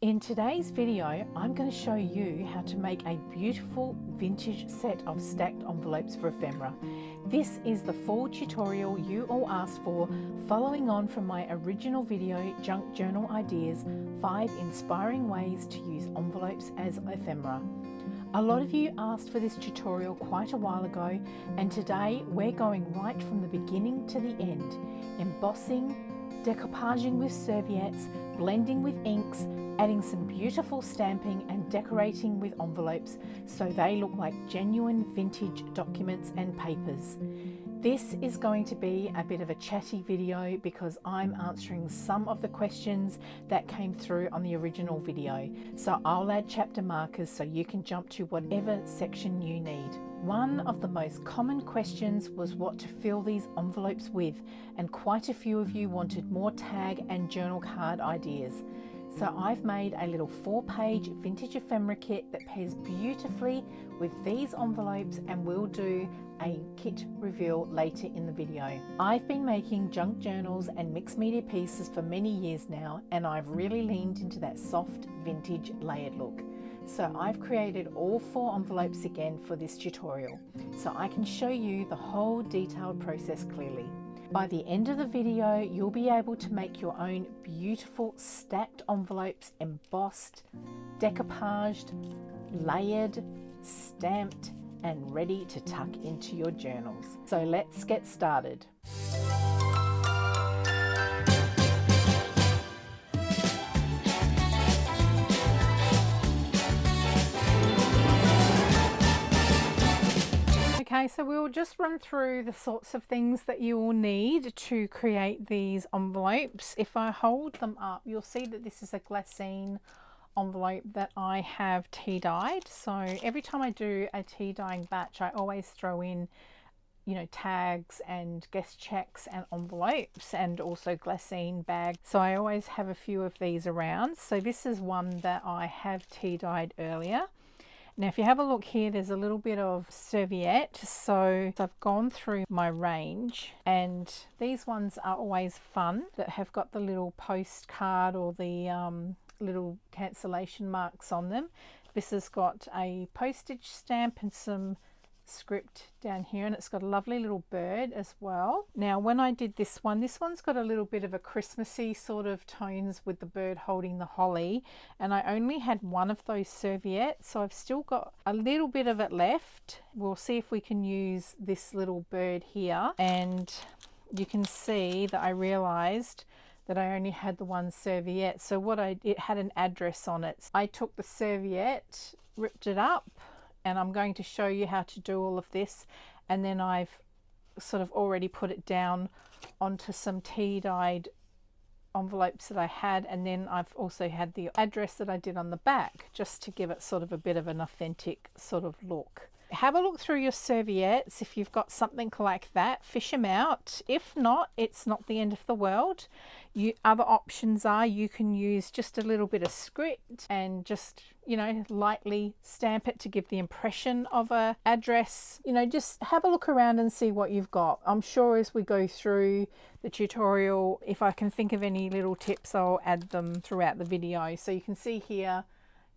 In today's video, I'm going to show you how to make a beautiful vintage set of stacked envelopes for ephemera. This is the full tutorial you all asked for, following on from my original video, Junk Journal Ideas, 5 inspiring ways to use envelopes as ephemera. A lot of you asked for this tutorial quite a while ago, and today we're going right from the beginning to the end, embossing, decoupaging with serviettes, blending with inks, adding some beautiful stamping and decorating with envelopes so they look like genuine vintage documents and papers. This is going to be a bit of a chatty video because I'm answering some of the questions that came through on the original video. So I'll add chapter markers so you can jump to whatever section you need. One of the most common questions was what to fill these envelopes with, and quite a few of you wanted more tag and journal card ideas. So I've made a little 4-page vintage ephemera kit that pairs beautifully with these envelopes, and we'll do a kit reveal later in the video. I've been making junk journals and mixed media pieces for many years now, and I've really leaned into that soft vintage layered look. So I've created all 4 envelopes again for this tutorial, so I can show you the whole detailed process clearly. By the end of the video, you'll be able to make your own beautiful stacked envelopes, embossed, decoupaged, layered, stamped, and ready to tuck into your journals. So let's get started. Okay, so we'll just run through the sorts of things that you will need to create these envelopes. If I hold them up, you'll see that this is a Glassine envelope that I have tea dyed. So every time I do a tea dyeing batch, I always throw in, tags and guest checks and envelopes, and also Glassine bags. So I always have a few of these around. So this is one that I have tea dyed earlier. Now, if you have a look here, there's a little bit of serviette. So I've gone through my range, and these ones are always fun, that have got the little postcard or the little cancellation marks on them. This has got a postage stamp and some script down here, and it's got a lovely little bird as well. Now, when I did this one's got a little bit of a Christmassy sort of tones with the bird holding the holly, and I only had one of those serviettes, so I've still got a little bit of it left. We'll see if we can use this little bird here, and you can see that I realized that I only had the one serviette. So it had an address on it. I took the serviette, ripped it up, and I'm going to show you how to do all of this, and then I've sort of already put it down onto some tea dyed envelopes that I had, and then I've also had the address that I did on the back, just to give it sort of a bit of an authentic sort of look. Have a look through your serviettes. If you've got something like that, fish them out. If not, it's not the end of the world. Other options are you can use just a little bit of script and just, lightly stamp it to give the impression of a address. Just have a look around and see what you've got. I'm sure as we go through the tutorial, if I can think of any little tips, I'll add them throughout the video. So you can see here,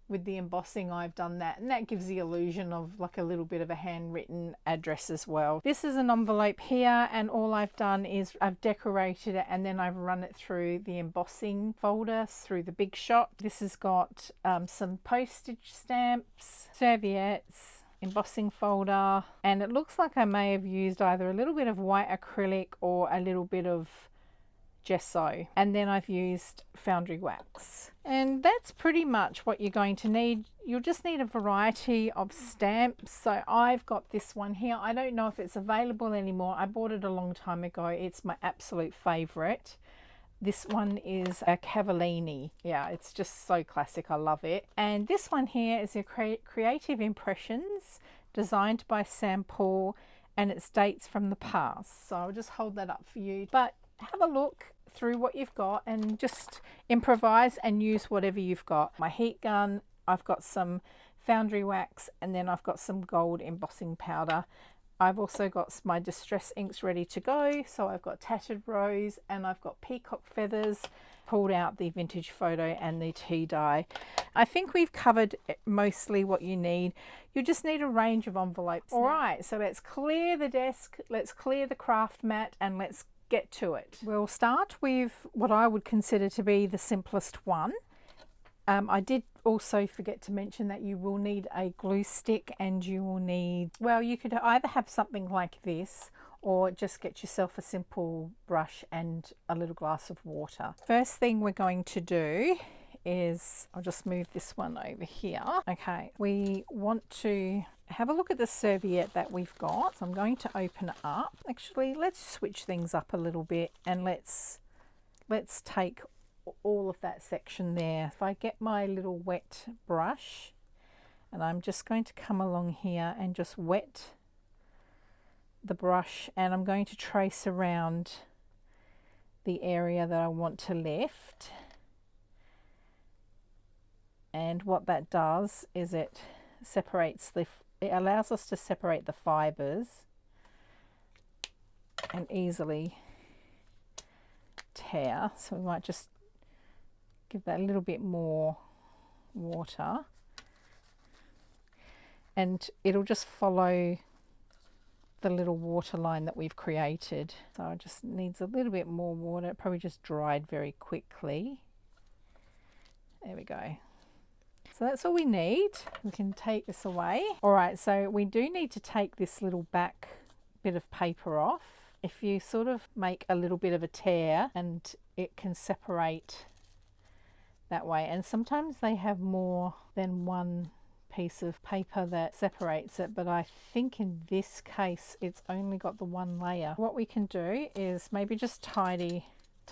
with the embossing, I've done that, and that gives the illusion of like a little bit of a handwritten address as well. This is an envelope here, and all I've done is I've decorated it, and then I've run it through the embossing folder through the Big Shot. This has got some postage stamps, serviettes, embossing folder, and it looks like I may have used either a little bit of white acrylic or a little bit of gesso, and then I've used foundry wax, and that's pretty much what you're going to need. You'll just need a variety of stamps. So I've got this one here. I don't know if it's available anymore. I bought it a long time ago. It's my absolute favorite. This one is a Cavallini. Yeah, it's just so classic. I love it. And this one here is a Creative Impressions, designed by Sam Paul, and it's dates from the past. So I'll just hold that up for you. But have a look through what you've got and just improvise and use whatever you've got. My heat gun, I've got some foundry wax, and then I've got some gold embossing powder. I've also got my distress inks ready to go. So I've got Tattered Rose, and I've got peacock feathers, pulled out the vintage photo and the tea dye. I think we've covered mostly what you need. You just need a range of envelopes. All right, so let's clear the desk, let's clear the craft mat, and let's get to it. We'll start with what I would consider to be the simplest one. I did also forget to mention that you will need a glue stick, and you will need, well, you could either have something like this or just get yourself a simple brush and a little glass of water. First thing we're going to do is, I'll just move this one over here. Okay, we want to have a look at the serviette that we've got. So I'm going to open it up. Actually, let's switch things up a little bit, and let's take all of that section there. If I get my little wet brush, and I'm just going to come along here and just wet the brush, and I'm going to trace around the area that I want to lift. And what that does is it allows us to separate the fibers and easily tear. So we might just give that a little bit more water, and it'll just follow the little water line that we've created. So it just needs a little bit more water. It probably just dried very quickly. There we go. So that's all we need. We can take this away. All right, so we do need to take this little back bit of paper off. If you sort of make a little bit of a tear, and it can separate that way, and sometimes they have more than one piece of paper that separates it, but I think in this case it's only got the one layer. What we can do is maybe just tidy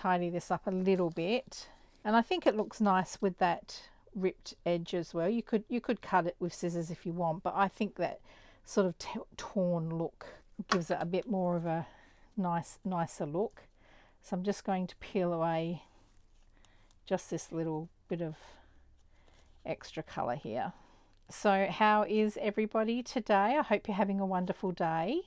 this up a little bit, and I think it looks nice with that ripped edge as well. You could cut it with scissors if you want, but I think that sort of torn look gives it a bit more of a nicer look. So I'm just going to peel away just this little bit of extra color here. So how is everybody today? I hope you're having a wonderful day.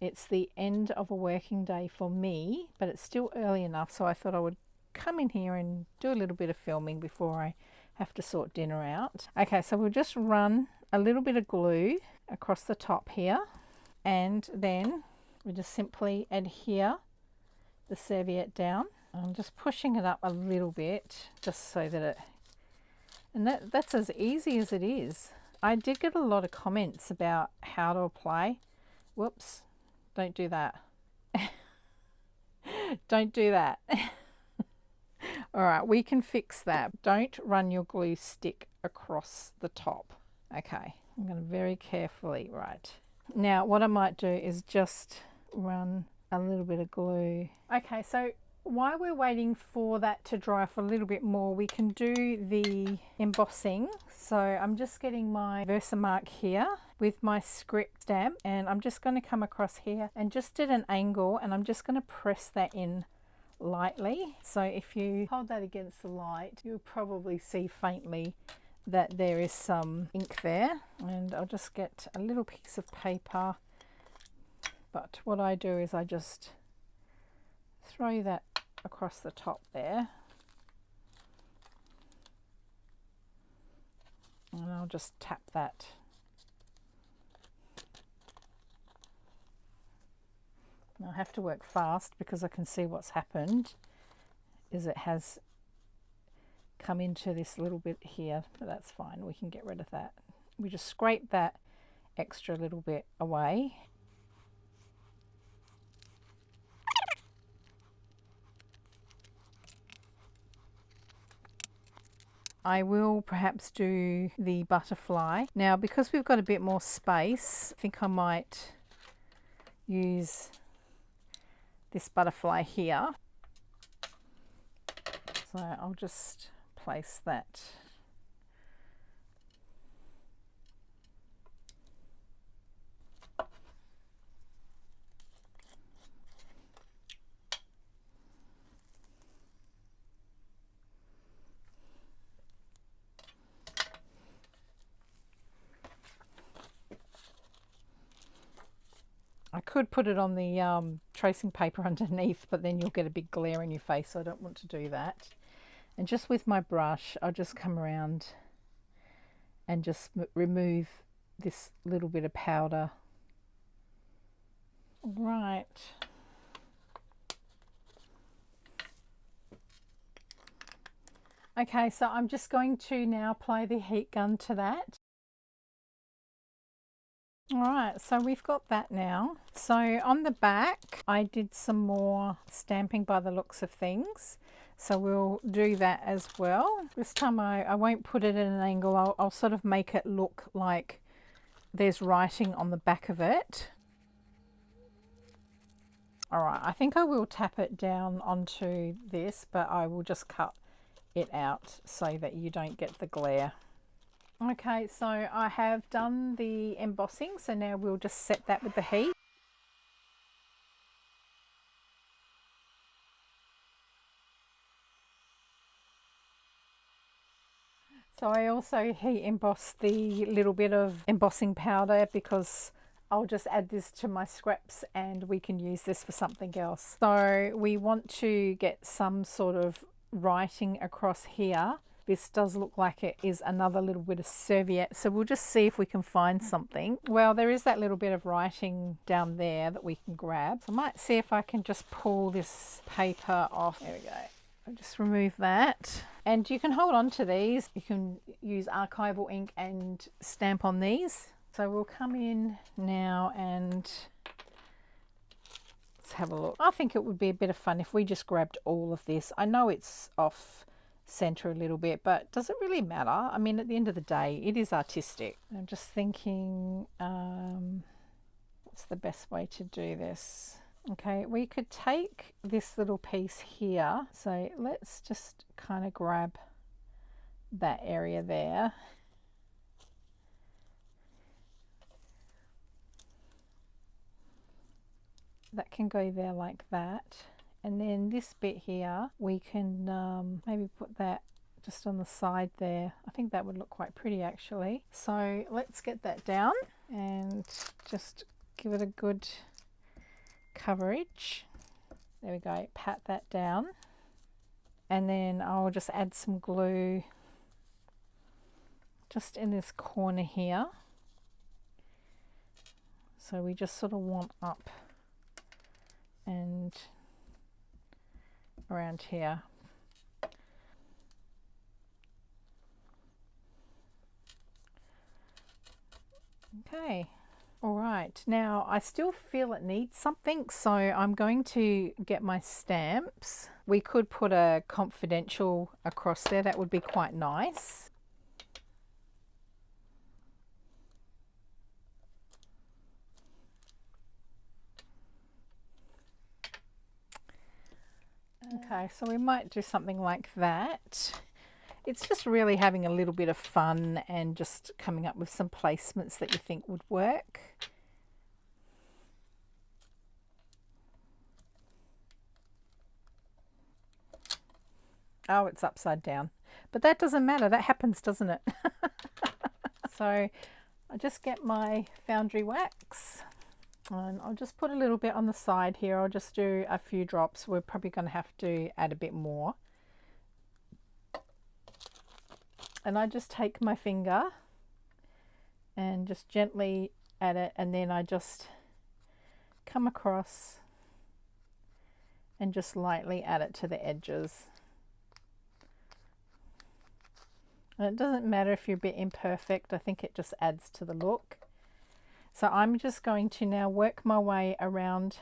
It's the end of a working day for me, but it's still early enough, so I thought I would come in here and do a little bit of filming before I have to sort dinner out. Okay, so we'll just run a little bit of glue across the top here, and then we just simply adhere the serviette down. I'm just pushing it up a little bit just so that it, and that's as easy as it is. I did get a lot of comments about how to apply. Whoops, don't do that. Don't do that. All right, we can fix that. Don't run your glue stick across the top. Okay, I'm going to very carefully, right. Now what I might do is just run a little bit of glue. Okay, so while we're waiting for that to dry off a little bit more, we can do the embossing. So I'm just getting my Versamark here with my script stamp, and I'm just going to come across here and just at an angle, and I'm just going to press that in lightly. So if you hold that against the light, you'll probably see faintly that there is some ink there. And I'll just get a little piece of paper, but what I do is I just throw that across the top there, and I'll just tap that. Now I have to work fast because I can see what's happened is it has come into this little bit here, but that's fine, we can get rid of that. We just scrape that extra little bit away. I will perhaps do the butterfly. Now because we've got a bit more space, I think I might use this butterfly here. So I'll just place that. I could put it on the tracing paper underneath, but then you'll get a big glare in your face, so I don't want to do that. And just with my brush, I'll just come around and just remove this little bit of powder. Right. Okay, so I'm just going to now apply the heat gun to that. All right, so we've got that now. So on the back, I did some more stamping by the looks of things. So we'll do that as well. This time I won't put it at an angle. I'll sort of make it look like there's writing on the back of it. All right, I think I will tap it down onto this, but I will just cut it out so that you don't get the glare. Okay, so I have done the embossing, so now we'll just set that with the heat. So I also heat embossed the little bit of embossing powder because I'll just add this to my scraps and we can use this for something else. So we want to get some sort of writing across here. This does look like it is another little bit of serviette, so we'll just see if we can find something. Well, there is that little bit of writing down there that we can grab. So I might see if I can just pull this paper off. There we go. I'll just remove that. And you can hold on to these. You can use archival ink and stamp on these. So we'll come in now and let's have a look. I think it would be a bit of fun if we just grabbed all of this. I know it's off center a little bit, but does it really matter? I mean, at the end of the day, it is artistic. I'm just thinking, what's the best way to do this? Okay, we could take this little piece here. So let's just kind of grab that area there. That can go there like that. And then this bit here, we can maybe put that just on the side there. I think that would look quite pretty actually. So let's get that down and just give it a good coverage. There we go, pat that down. And then I'll just add some glue just in this corner here. So we just sort of want up and around here. Okay, all right, now I still feel it needs something, so I'm going to get my stamps. We could put a confidential across there, that would be quite nice. Okay, so we might do something like that. It's just really having a little bit of fun and just coming up with some placements that you think would work. Oh, it's upside down. But that doesn't matter. That happens, doesn't it? So I just get my foundry wax. And I'll just put a little bit on the side here. I'll just do a few drops. We're probably going to have to add a bit more. And I just take my finger and just gently add it, and then I just come across and just lightly add it to the edges. And it doesn't matter if you're a bit imperfect. I think it just adds to the look. So I'm just going to now work my way around.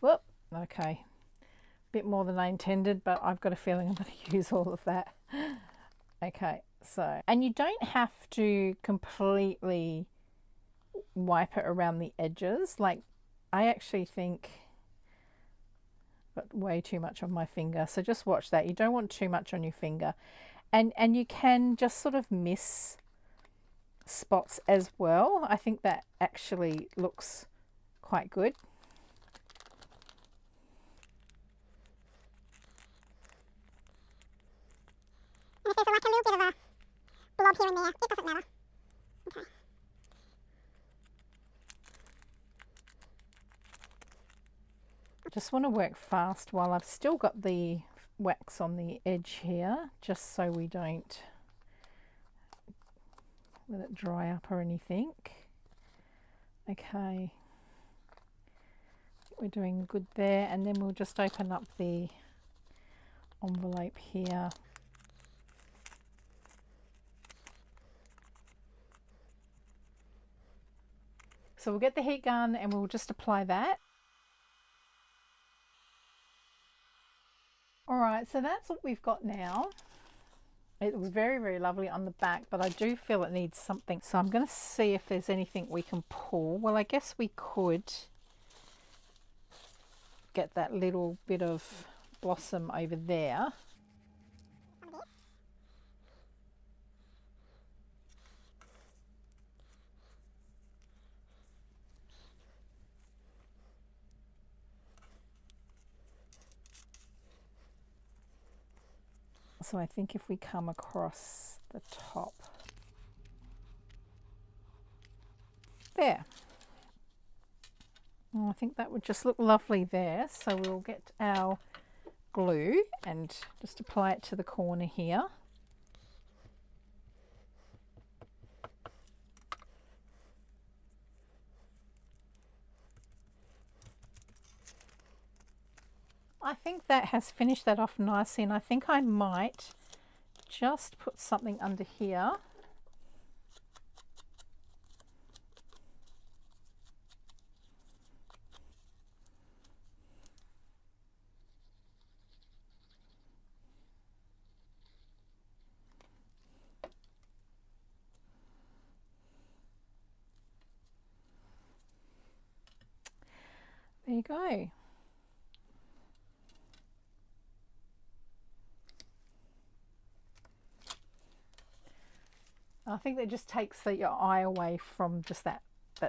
Whoop, okay. Bit more than I intended, but I've got a feeling I'm going to use all of that. Okay, so, and you don't have to completely wipe it around the edges. Like, I actually think I've got way too much on my finger. So just watch that. You don't want too much on your finger. And you can just sort of miss spots as well. I think that actually looks quite good. And if there's like a little bit of a blob here and there, it doesn't matter. Okay. Just want to work fast while I've still got the wax on the edge here, just so we don't let it dry up or anything. Okay, we're doing good there, and then we'll just open up the envelope here. So we'll get the heat gun and we'll just apply that. All right, so that's what we've got now. It was very, very lovely on the back, but I do feel it needs something. So I'm going to see if there's anything we can pull. Well, I guess we could get that little bit of blossom over there. So I think if we come across the top there, I think that would just look lovely there. So we'll get our glue and just apply it to the corner here. I think that has finished that off nicely, and I think I might just put something under here. There you go. I think that just takes your eye away from just that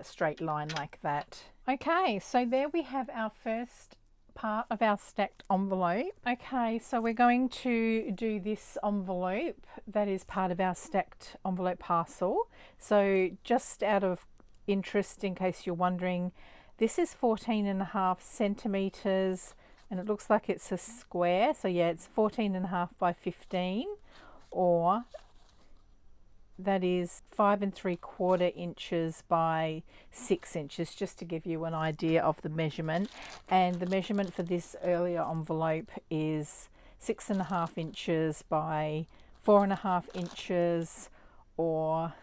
straight line like that. Okay, so there we have our first part of our stacked envelope. Okay, so we're going to do this envelope that is part of our stacked envelope parcel. So just out of interest, in case you're wondering, this is 14.5 centimeters, and it looks like it's a square. So yeah, it's 14.5 by 15, or that is 5 3/4 inches by 6 inches, just to give you an idea of the measurement. And the measurement for this earlier envelope is 6.5 inches by 4.5 inches, or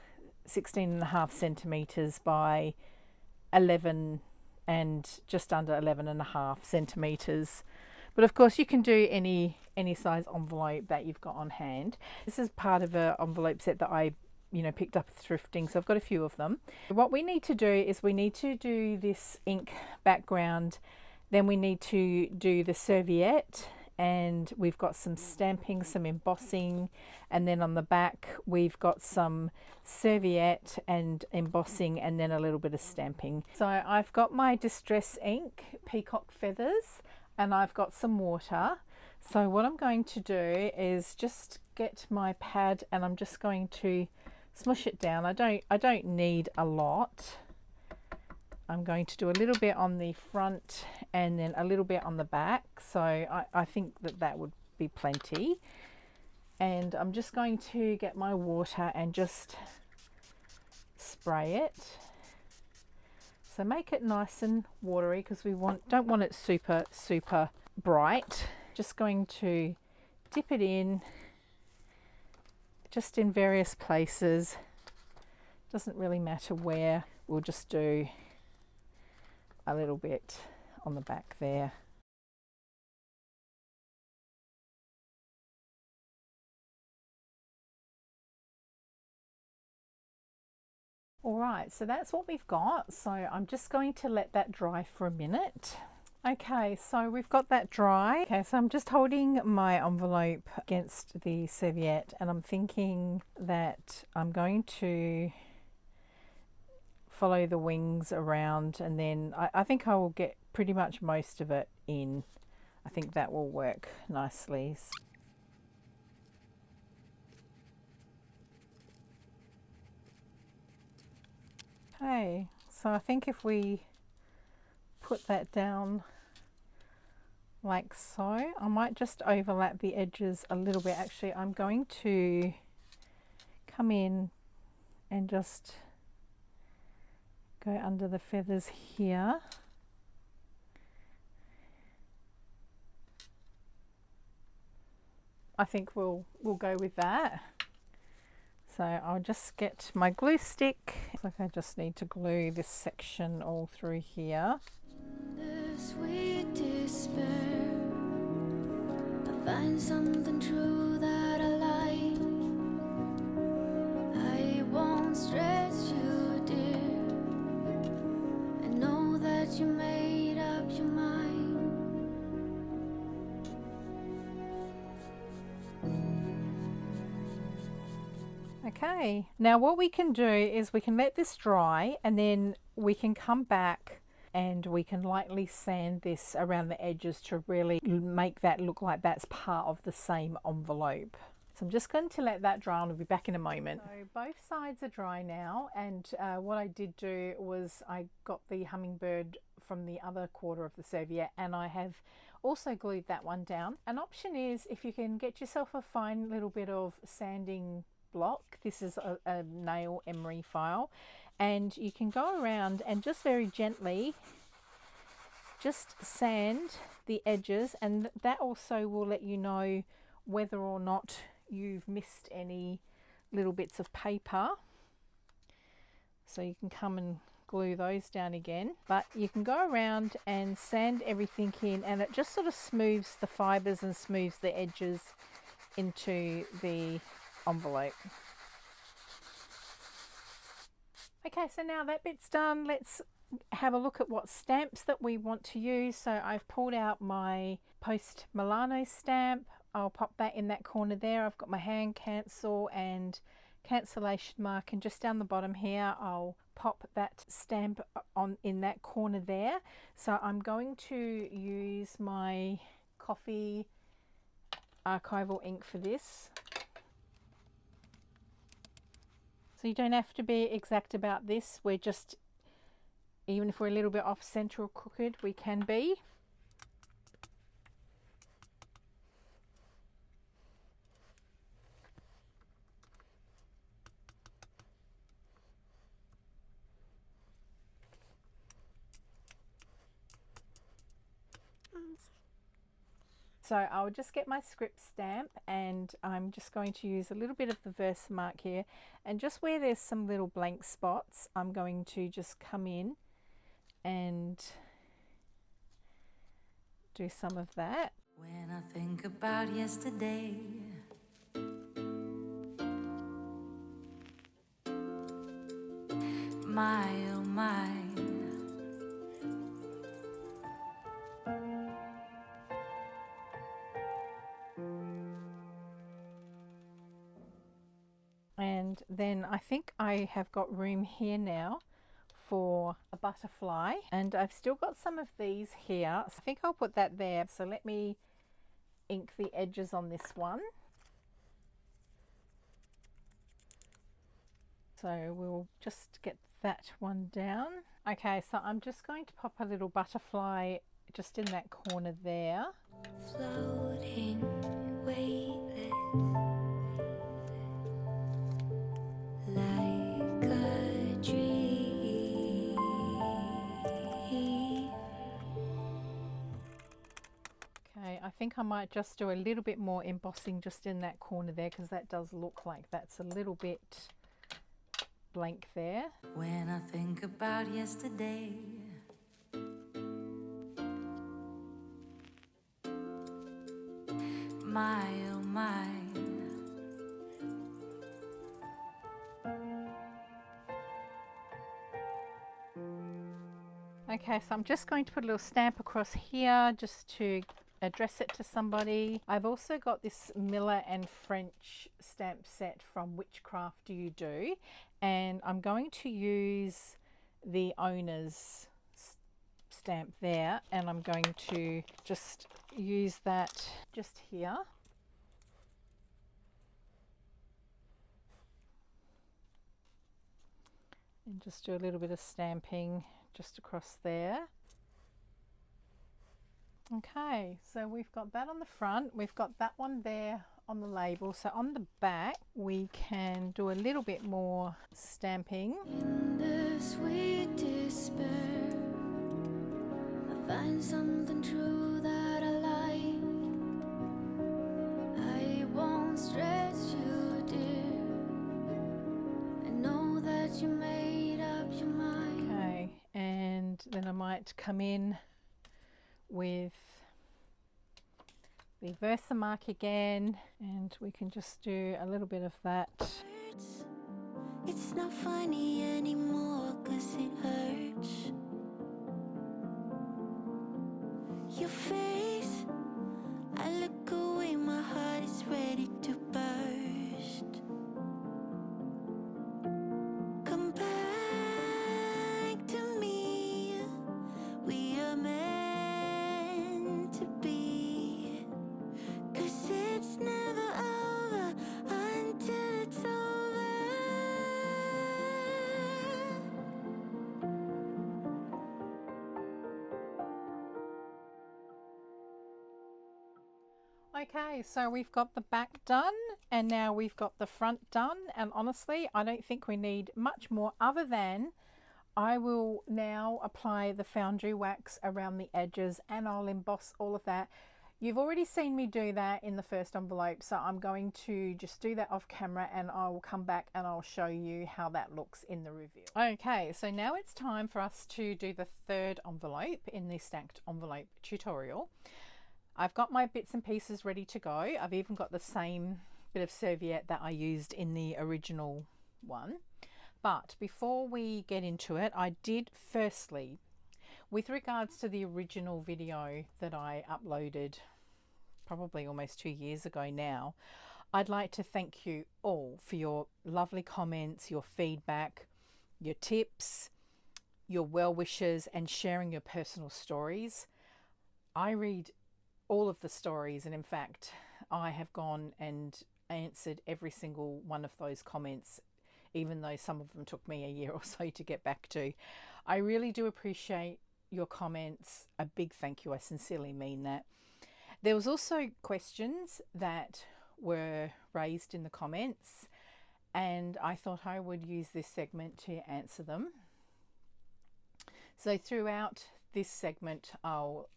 16.5 centimeters by 11 and just under 11.5 centimeters. But of course you can do any size envelope that you've got on hand. This is part of an envelope set that I picked up thrifting, so I've got a few of them. What we need to do is we need to do this ink background, then we need to do the serviette, and we've got some stamping, some embossing, and then on the back we've got some serviette and embossing, and then a little bit of stamping. So I've got my distress ink, peacock feathers, and I've got some water. So what I'm going to do is just get my pad, and I'm just going to smush it down. I don't need a lot. I'm going to do a little bit on the front and then a little bit on the back. So I think that would be plenty. And I'm just going to get my water and just spray it. So make it nice and watery, because we don't want it super bright. Just going to dip it in, just in various places. Doesn't really matter where. We'll just do a little bit on the back there. All right, so that's what we've got. So I'm just going to let that dry for a minute. Okay, so we've got that dry. Okay, so I'm just holding my envelope against the serviette, and I'm thinking that I'm going to follow the wings around, and then I think I will get pretty much most of it in. I think that will work nicely. Okay, so I think if we put that down like so. I might just overlap the edges a little bit. Actually, I'm going to come in and just go under the feathers here. I think we'll go with that. So I'll just get my glue stick. Looks like I just need to glue this section all through here. The sweet despair, I find something true that I like. I won't stress you, dear. I know that you made up your mind. Okay, now what we can do is we can let this dry and then we can come back and we can lightly sand this around the edges to really make that look like that's part of the same envelope. So I'm just going to let that dry and I'll be back in a moment. So both sides are dry now, and what I did do was I got the hummingbird from the other quarter of the serviette and I have also glued that one down. An option is if you can get yourself a fine little bit of sanding block. This is a nail emery file, and you can go around and just very gently just sand the edges, and that also will let you know whether or not you've missed any little bits of paper. So you can come and glue those down again, but you can go around and sand everything in, and it just sort of smooths the fibers and smooths the edges into the envelope. Okay, so now that bit's done, let's have a look at what stamps that we want to use. So I've pulled out my Post Milano stamp. I'll pop that in that corner there. I've got my hand cancel and cancellation mark, and just down the bottom here I'll pop that stamp on in that corner there. So I'm going to use my coffee archival ink for this. So you don't have to be exact about this. We're just, even if we're a little bit off center or crooked, we can be. So I'll just get my script stamp, and I'm just going to use a little bit of the Versamark here, and just where there's some little blank spots, I'm going to just come in and do some of that. When I think about yesterday, my oh my. And then I think I have got room here now for a butterfly, and I've still got some of these here. So I think I'll put that there. So let me ink the edges on this one. So we'll just get that one down. Okay, so I'm just going to pop a little butterfly just in that corner there. Floating, weightless, like a dream. Okay, I think I might just do a little bit more embossing just in that corner there, because that does look like that's a little bit blank there. When I think about yesterday, my oh my. Okay, so I'm just going to put a little stamp across here just to address it to somebody. I've also got this Miller and French stamp set from Which Craft Do You Do, and I'm going to use the owner's stamp there, and I'm going to just use that just here. And just do a little bit of stamping just across there. Okay, so we've got that on the front, we've got that one there on the label. So on the back we can do a little bit more stamping. In the sweet despair, I find something true that I like. I won't stress you, dear. I know that you made up your mind. Okay, and then I might come in with the Versamark again, and we can just do a little bit of that. It's not funny anymore 'cause it hurts. Your face, I look away, my heart is ready to burst. Come back to me, we are meant to be. 'Cause it's never over until it's over. Okay, so we've got the back done and now we've got the front done, and honestly I don't think we need much more other than I will now apply the foundry wax around the edges and I'll emboss all of that. You've already seen me do that in the first envelope, so I'm going to just do that off camera and I will come back and I'll show you how that looks in the review. Okay, so now it's time for us to do the third envelope in the stacked envelope tutorial. I've got my bits and pieces ready to go. I've even got the same bit of serviette that I used in the original one. But before we get into it, I did firstly, with regards to the original video that I uploaded probably almost 2 years ago now, I'd like to thank you all for your lovely comments, your feedback, your tips, your well wishes, and sharing your personal stories. I read all of the stories, and in fact I have gone and answered every single one of those comments, even though some of them took me a year or so to get back to. I really do appreciate your comments. A big thank you, I sincerely mean that. There was also questions that were raised in the comments and I thought I would use this segment to answer them. So throughout this segment I'll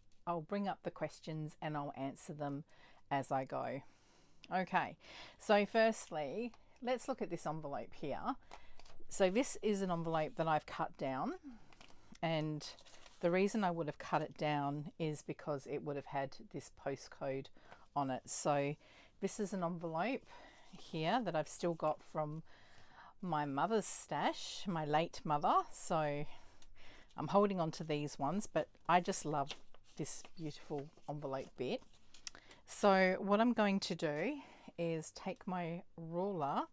bring up the questions and I'll answer them as I go. Okay, so firstly, let's look at this envelope here. So this is an envelope that I've cut down, and the reason I would have cut it down is because it would have had this postcode on it. So this is an envelope here that I've still got from my mother's stash, my late mother. So I'm holding on to these ones, but I just love this beautiful envelope bit. So what I'm going to do is take my ruler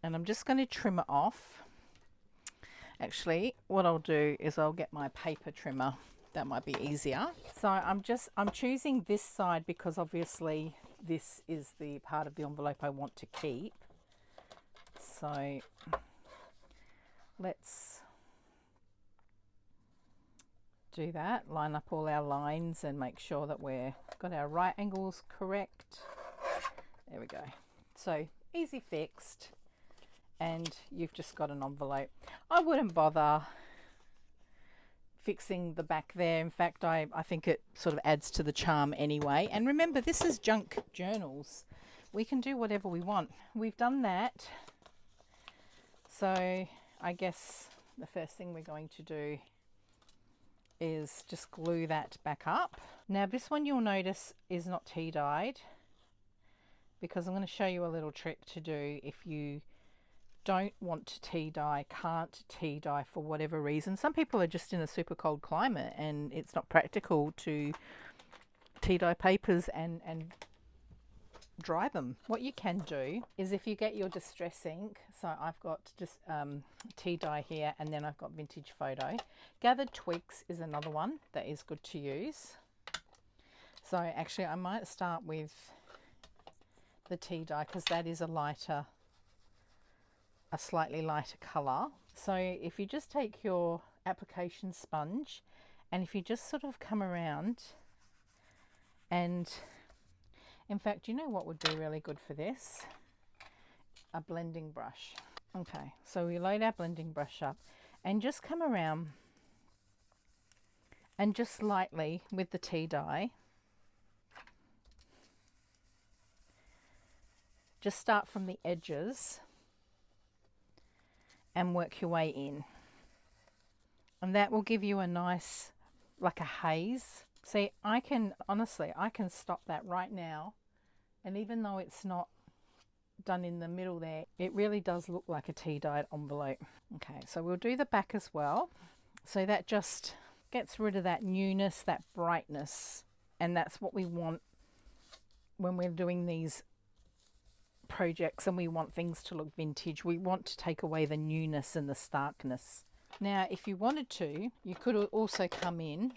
and I'm just going to trim it off. Actually, what I'll do is I'll get my paper trimmer. That might be easier. So I'm choosing this side because obviously this is the part of the envelope I want to keep. So let's do that, line up all our lines and make sure that we've got our right angles correct. There we go. So easy fixed, and you've just got an envelope. I wouldn't bother fixing the back there. In fact, I think it sort of adds to the charm anyway. And remember, this is junk journals. We can do whatever we want. We've done that. So I guess the first thing we're going to do is just glue that back up. Now this one you'll notice is not tea dyed, because I'm going to show you a little trick to do if you don't want to tea dye, can't tea dye for whatever reason. Some people are just in a super cold climate and it's not practical to tea dye papers and dry them. What you can do is, if you get your distress ink, so I've got just tea dye here, and then I've got vintage photo. Gathered Twigs is another one that is good to use. So actually I might start with the tea dye because that is a slightly lighter color. So if you just take your application sponge and if you just sort of come around And in fact, you know what would be really good for this? A blending brush. Okay, so we load our blending brush up and just come around and just lightly with the tea dye, just start from the edges and work your way in. And that will give you a nice, like a haze. See, I can, honestly, I can stop that right now. And even though it's not done in the middle there, it really does look like a tea dyed envelope. Okay, so we'll do the back as well. So that just gets rid of that newness, that brightness. And that's what we want when we're doing these projects and we want things to look vintage. We want to take away the newness and the starkness. Now, if you wanted to, you could also come in,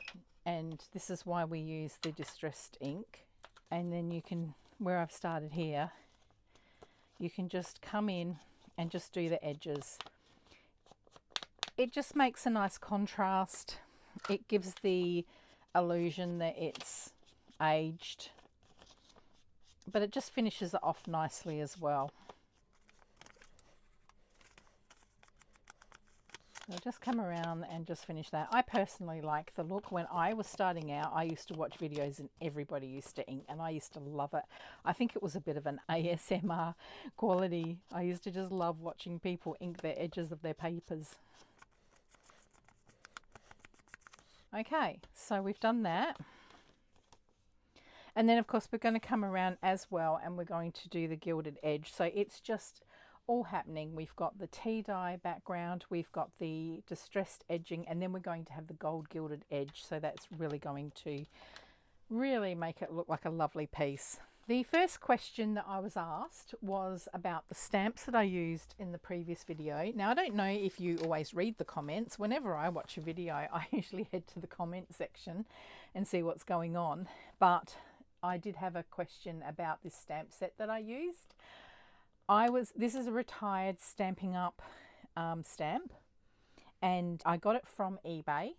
and this is why we use the distressed ink. And then you can, where I've started here, you can just come in and just do the edges. It just makes a nice contrast. It gives the illusion that it's aged, but it just finishes it off nicely as well. I'll just come around and just finish that. I personally like the look. When I was starting out, I used to watch videos and everybody used to ink, and I used to love it. I think it was a bit of an ASMR quality. I used to just love watching people ink their edges of their papers. Okay, so we've done that. And then of course we're going to come around as well, and we're going to do the gilded edge. So it's just all happening. We've got the tea dye background, we've got the distressed edging, and then we're going to have the gold gilded edge. So that's really going to really make it look like a lovely piece. The first question that I was asked was about the stamps that I used in the previous video. Now, I don't know if you always read the comments. Whenever I watch a video, I usually head to the comment section and see what's going on. But I did have a question about this stamp set that I used. This is a retired Stampin' Up stamp, and I got it from eBay,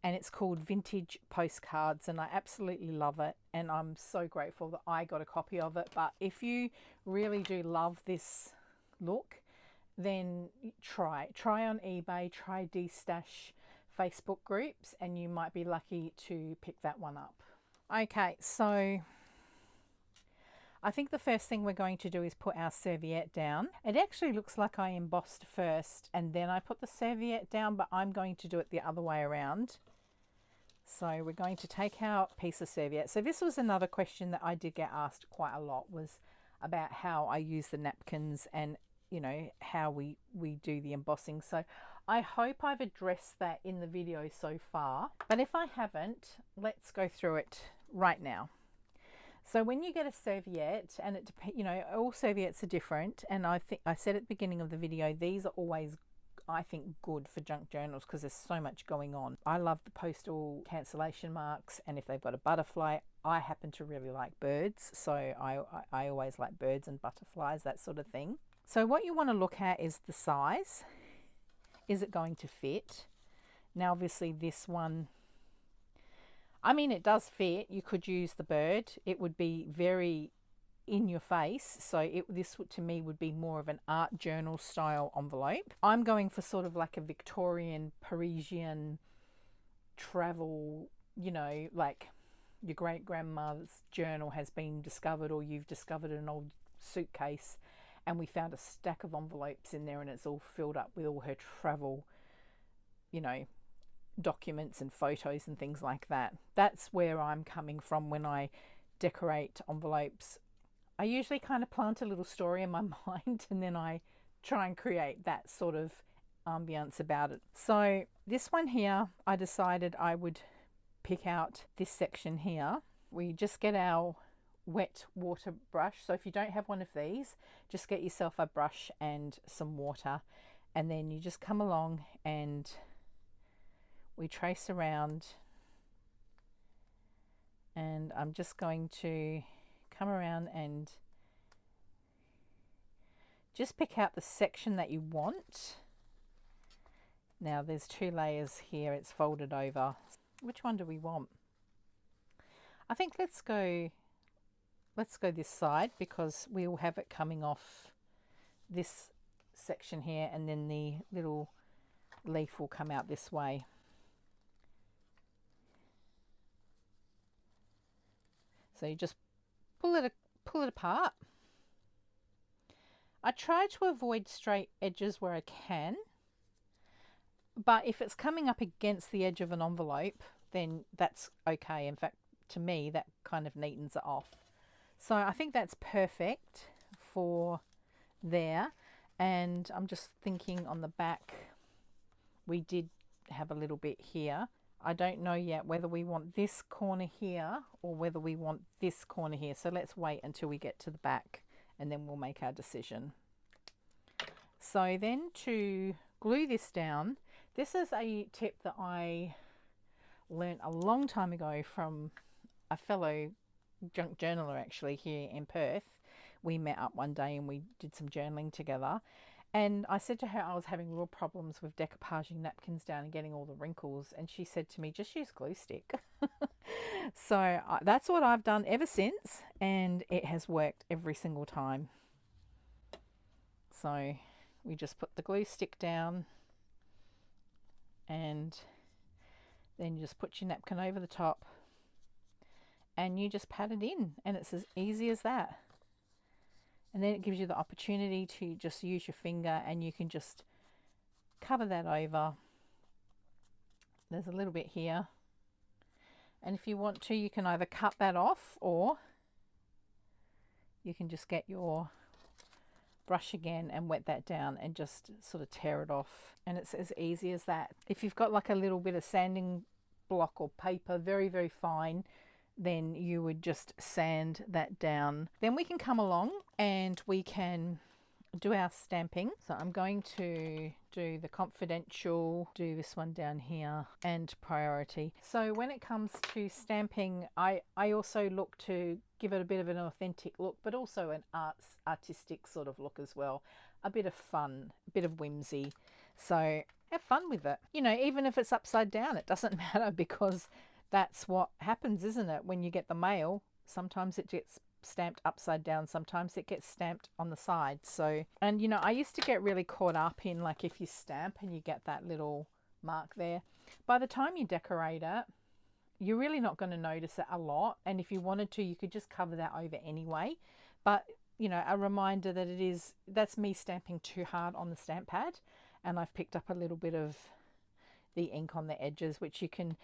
and it's called Vintage Postcards, and I absolutely love it, and I'm so grateful that I got a copy of it. But if you really do love this look, then try on eBay, try D-Stash Facebook groups, and you might be lucky to pick that one up. Okay, so I think the first thing we're going to do is put our serviette down. It actually looks like I embossed first and then I put the serviette down, but I'm going to do it the other way around. So we're going to take our piece of serviette. So this was another question that I did get asked quite a lot, was about how I use the napkins and, you know, how we do the embossing. So I hope I've addressed that in the video so far, but if I haven't, let's go through it right now. So when you get a serviette, and it depends, you know, all serviettes are different, and I think I said at the beginning of the video, these are always, I think, good for junk journals because there's so much going on. I love the postal cancellation marks, and if they've got a butterfly, I happen to really like birds, so I always like birds and butterflies, that sort of thing. So what you want to look at is the size. Is it going to fit? Now obviously this one, I mean, it does fit. You could use the bird. It would be very in your face. So this to me would be more of an art journal style envelope. I'm going for sort of like a Victorian, Parisian travel, you know, like your great grandmother's journal has been discovered, or you've discovered an old suitcase and we found a stack of envelopes in there and it's all filled up with all her travel, you know, documents and photos and things like that. That's where I'm coming from when I decorate envelopes. I usually kind of plant a little story in my mind and then I try and create that sort of ambience about it. So this one here, I decided I would pick out this section here. We just get our wet water brush. So if you don't have one of these, just get yourself a brush and some water, and then you just come along and we trace around, and I'm just going to come around and just pick out the section that you want. Now there's two layers here, it's folded over. Which one do we want? I think let's go this side, because we'll have it coming off this section here, and then the little leaf will come out this way. So you just pull it apart. I try to avoid straight edges where I can, but if it's coming up against the edge of an envelope, then that's okay. In fact, to me, that kind of neatens it off. So I think that's perfect for there. And I'm just thinking on the back, we did have a little bit here. I don't know yet whether we want this corner here or whether we want this corner here. So let's wait until we get to the back and then we'll make our decision. So then to glue this down, this is a tip that I learned a long time ago from a fellow junk journaler actually here in Perth. We met up one day and we did some journaling together. And I said to her I was having real problems with decoupaging napkins down and getting all the wrinkles. And she said to me, just use glue stick. So that's what I've done ever since. And it has worked every single time. So we just put the glue stick down. And then you just put your napkin over the top. And you just pat it in. And it's as easy as that. And then it gives you the opportunity to just use your finger and you can just cover that over. There's a little bit here. And if you want to, you can either cut that off or you can just get your brush again and wet that down and just sort of tear it off. And it's as easy as that. If you've got like a little bit of sanding block or paper, very, very fine, then you would just sand that down. Then we can come along and we can do our stamping. So I'm going to do the confidential, do this one down here, and priority. So when it comes to stamping, I also look to give it a bit of an authentic look, but also an artistic sort of look as well. A bit of fun, a bit of whimsy. So have fun with it. You know, even if it's upside down, it doesn't matter, because that's what happens, isn't it? When you get the mail, sometimes it gets stamped upside down, sometimes it gets stamped on the side. So, and you know, I used to get really caught up in, like, if you stamp and you get that little mark there, by the time you decorate it, you're really not going to notice it a lot. And if you wanted to, you could just cover that over anyway. But, you know, a reminder that that's me stamping too hard on the stamp pad, and I've picked up a little bit of the ink on the edges, which you can,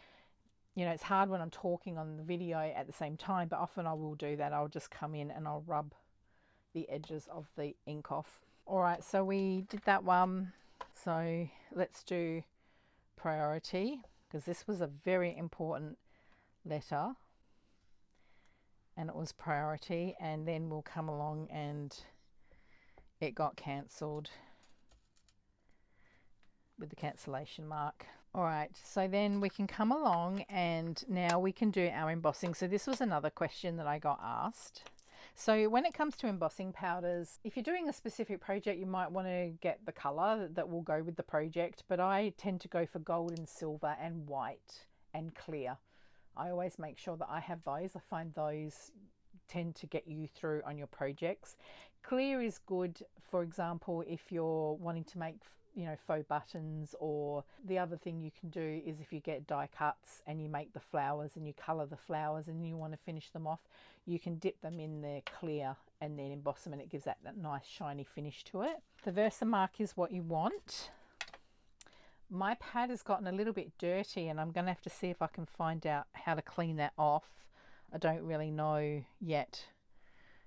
you know, it's hard when I'm talking on the video at the same time, but often I will do that. I'll just come in and I'll rub the edges of the ink off. All right, so we did that one. So let's do priority, because this was a very important letter and it was priority. And then we'll come along and it got cancelled with the cancellation mark. All right, so then we can come along and now we can do our embossing. So this was another question that I got asked. So when it comes to embossing powders, if you're doing a specific project, you might want to get the color that will go with the project, but I tend to go for gold and silver and white and clear. I always make sure that I have those. I find those tend to get you through on your projects. Clear is good, for example, if you're wanting to make, you know, faux buttons, or the other thing you can do is if you get die cuts and you make the flowers and you color the flowers and you want to finish them off, you can dip them in the clear and then emboss them, and it gives that nice shiny finish to it. The Versamark is what you want. My pad has gotten a little bit dirty and I'm going to have to see if I can find out how to clean that off. I don't really know yet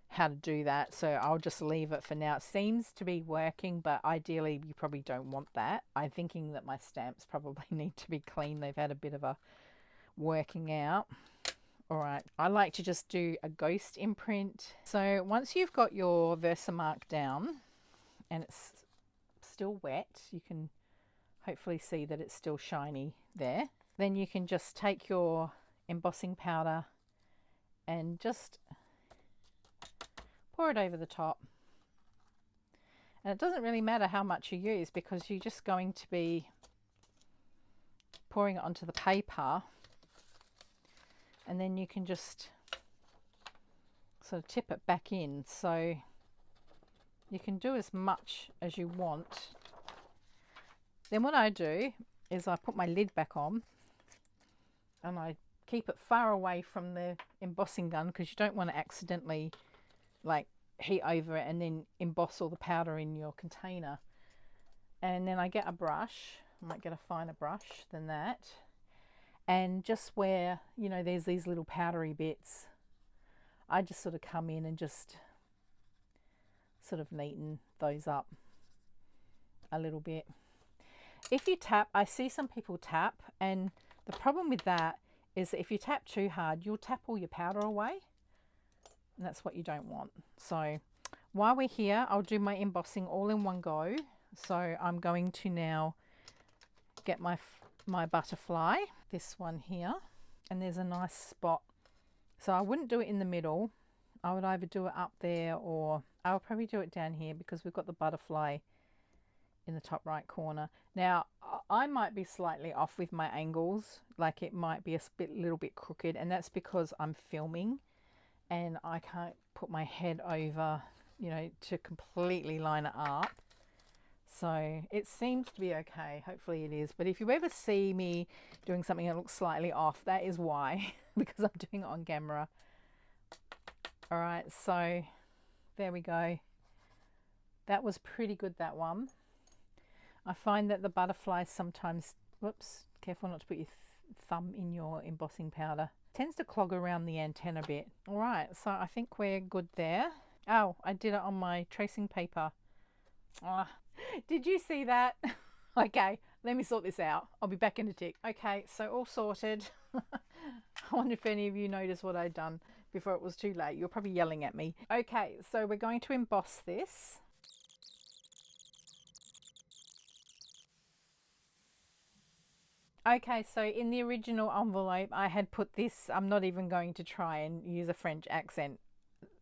how to do that, so I'll just leave it for now. It seems to be working, but ideally you probably don't want that. I'm thinking that my stamps probably need to be clean. They've had a bit of a working out. All right, I like to just do a ghost imprint. So once you've got your Versamark down and it's still wet, you can hopefully see that it's still shiny there. Then you can just take your embossing powder and just pour it over the top. And it doesn't really matter how much you use, because you're just going to be pouring it onto the paper and then you can just sort of tip it back in, so you can do as much as you want. Then what I do is I put my lid back on and I keep it far away from the embossing gun, because you don't want to accidentally like heat over it and then emboss all the powder in your container. And then I get a brush, I might get a finer brush than that, and just where, you know, there's these little powdery bits, I just sort of come in and just sort of neaten those up a little bit. If you tap, I see some people tap, and the problem with that is that if you tap too hard, you'll tap all your powder away, and that's what you don't want. So while we're here, I'll do my embossing all in one go. So I'm going to now get my butterfly, this one here, and there's a nice spot. So I wouldn't do it in the middle. I would either do it up there, or I'll probably do it down here, because we've got the butterfly in the top right corner. Now I might be slightly off with my angles, like it might be a little bit crooked, and that's because I'm filming and I can't put my head over, you know, to completely line it up. So it seems to be okay, hopefully it is. But if you ever see me doing something that looks slightly off, that is why, because I'm doing it on camera. All right, so there we go. That was pretty good, that one. I find that the butterflies sometimes, whoops, careful not to put your thumb in your embossing powder, tends to clog around the antenna bit. All right, so I think we're good there. Oh, I did it on my tracing paper. Oh, did you see that? Okay, let me sort this out. I'll be back in a tick. Okay, so all sorted. I wonder if any of you noticed what I'd done before it was too late. You're probably yelling at me. Okay, so we're going to emboss this. Okay, so in the original envelope, I had put this, I'm not even going to try and use a French accent.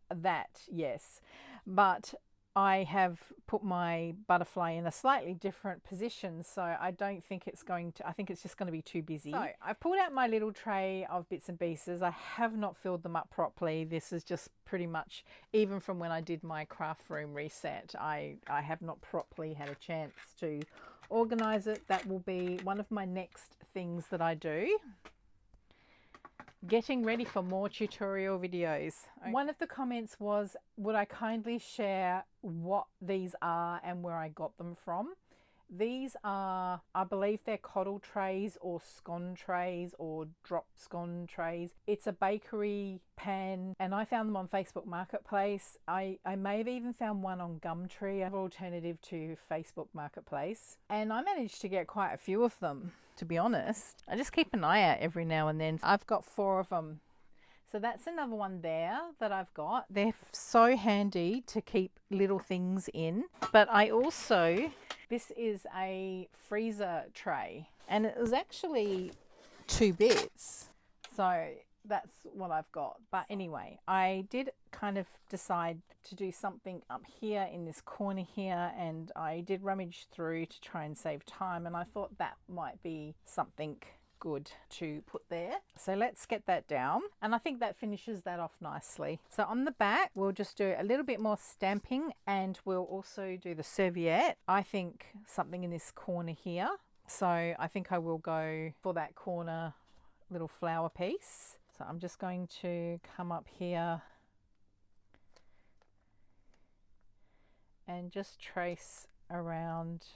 That, yes. But I have put my butterfly in a slightly different position, so I don't think it's going to, I think it's just going to be too busy. So I've pulled out my little tray of bits and pieces. I have not filled them up properly. This is just pretty much, even from when I did my craft room reset, I have not properly had a chance to organize it. That will be one of my next things that I do. Getting ready for more tutorial videos. Okay. One of the comments was, would I kindly share what these are and where I got them from? These are, I believe they're coddle trays or scone trays or drop scone trays. It's a bakery pan, and I found them on Facebook Marketplace. I may have even found one on Gumtree, an alternative to Facebook Marketplace. And I managed to get quite a few of them, to be honest. I just keep an eye out every now and then. I've got 4 of them. So that's another one there that I've got. They're so handy to keep little things in. But I also, this is a freezer tray, and it was actually 2 bits. So that's what I've got. But anyway, I did kind of decide to do something up here in this corner here, and I did rummage through to try and save time, and I thought that might be something good to put there. So let's get that down, and I think that finishes that off nicely. So on the back we'll just do a little bit more stamping, and we'll also do the serviette. I think something in this corner here, so I think I will go for that corner little flower piece. So I'm just going to come up here and just trace around.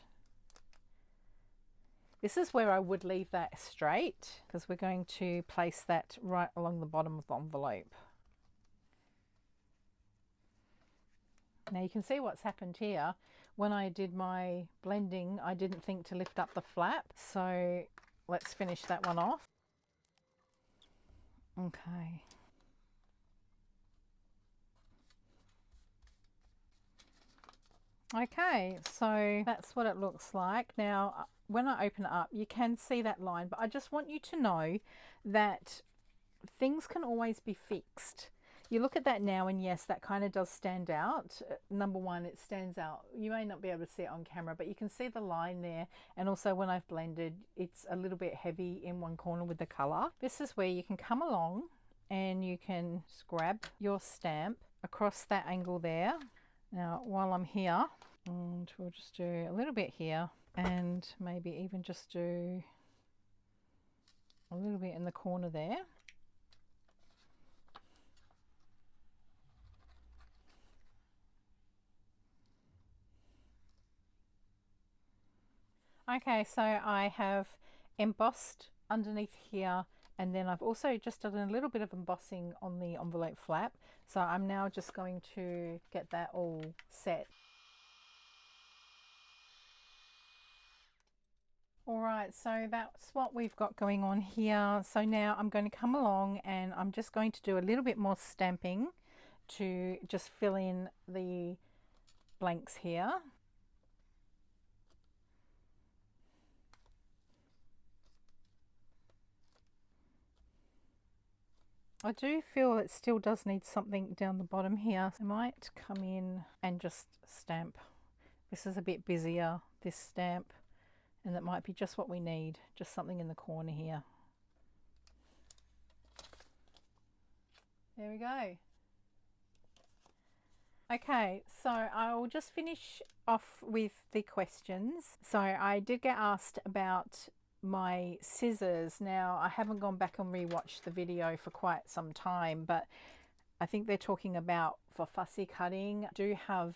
This is where I would leave that straight, because we're going to place that right along the bottom of the envelope. Now you can see what's happened here. When I did my blending, I didn't think to lift up the flap. So let's finish that one off. Okay. Okay, so that's what it looks like. Now, when I open it up, you can see that line, but I just want you to know that things can always be fixed. You look at that now and yes, that kind of does stand out. Number one, it stands out. You may not be able to see it on camera, but you can see the line there. And also when I've blended, it's a little bit heavy in one corner with the color. This is where you can come along and you can just grab your stamp across that angle there. Now, while I'm here, and we'll just do a little bit here and maybe even just do a little bit in the corner there. Okay, so I have embossed underneath here, and then I've also just done a little bit of embossing on the envelope flap. So I'm now just going to get that all set. All right, so that's what we've got going on here. So now I'm going to come along and I'm just going to do a little bit more stamping to just fill in the blanks here. I do feel it still does need something down the bottom here. I might come in and just stamp. This is a bit busier, this stamp, and that might be just what we need, just something in the corner here. There we go. Okay, so I'll just finish off with the questions. So I did get asked about my scissors. Now I haven't gone back and rewatched the video for quite some time, but I think they're talking about for fussy cutting. I do have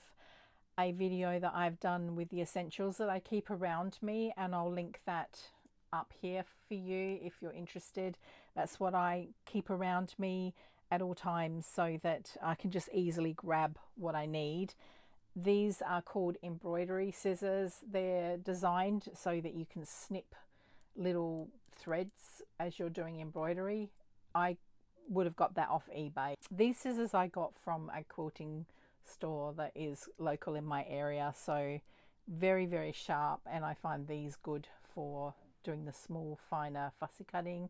a video that I've done with the essentials that I keep around me, and I'll link that up here for you if you're interested. That's what I keep around me at all times so that I can just easily grab what I need. These are called embroidery scissors. They're designed so that you can snip little threads as you're doing embroidery. I would have got that off eBay. These scissors I got from a quilting store that is local in my area, so very, very sharp, and I find these good for doing the small, finer fussy cutting.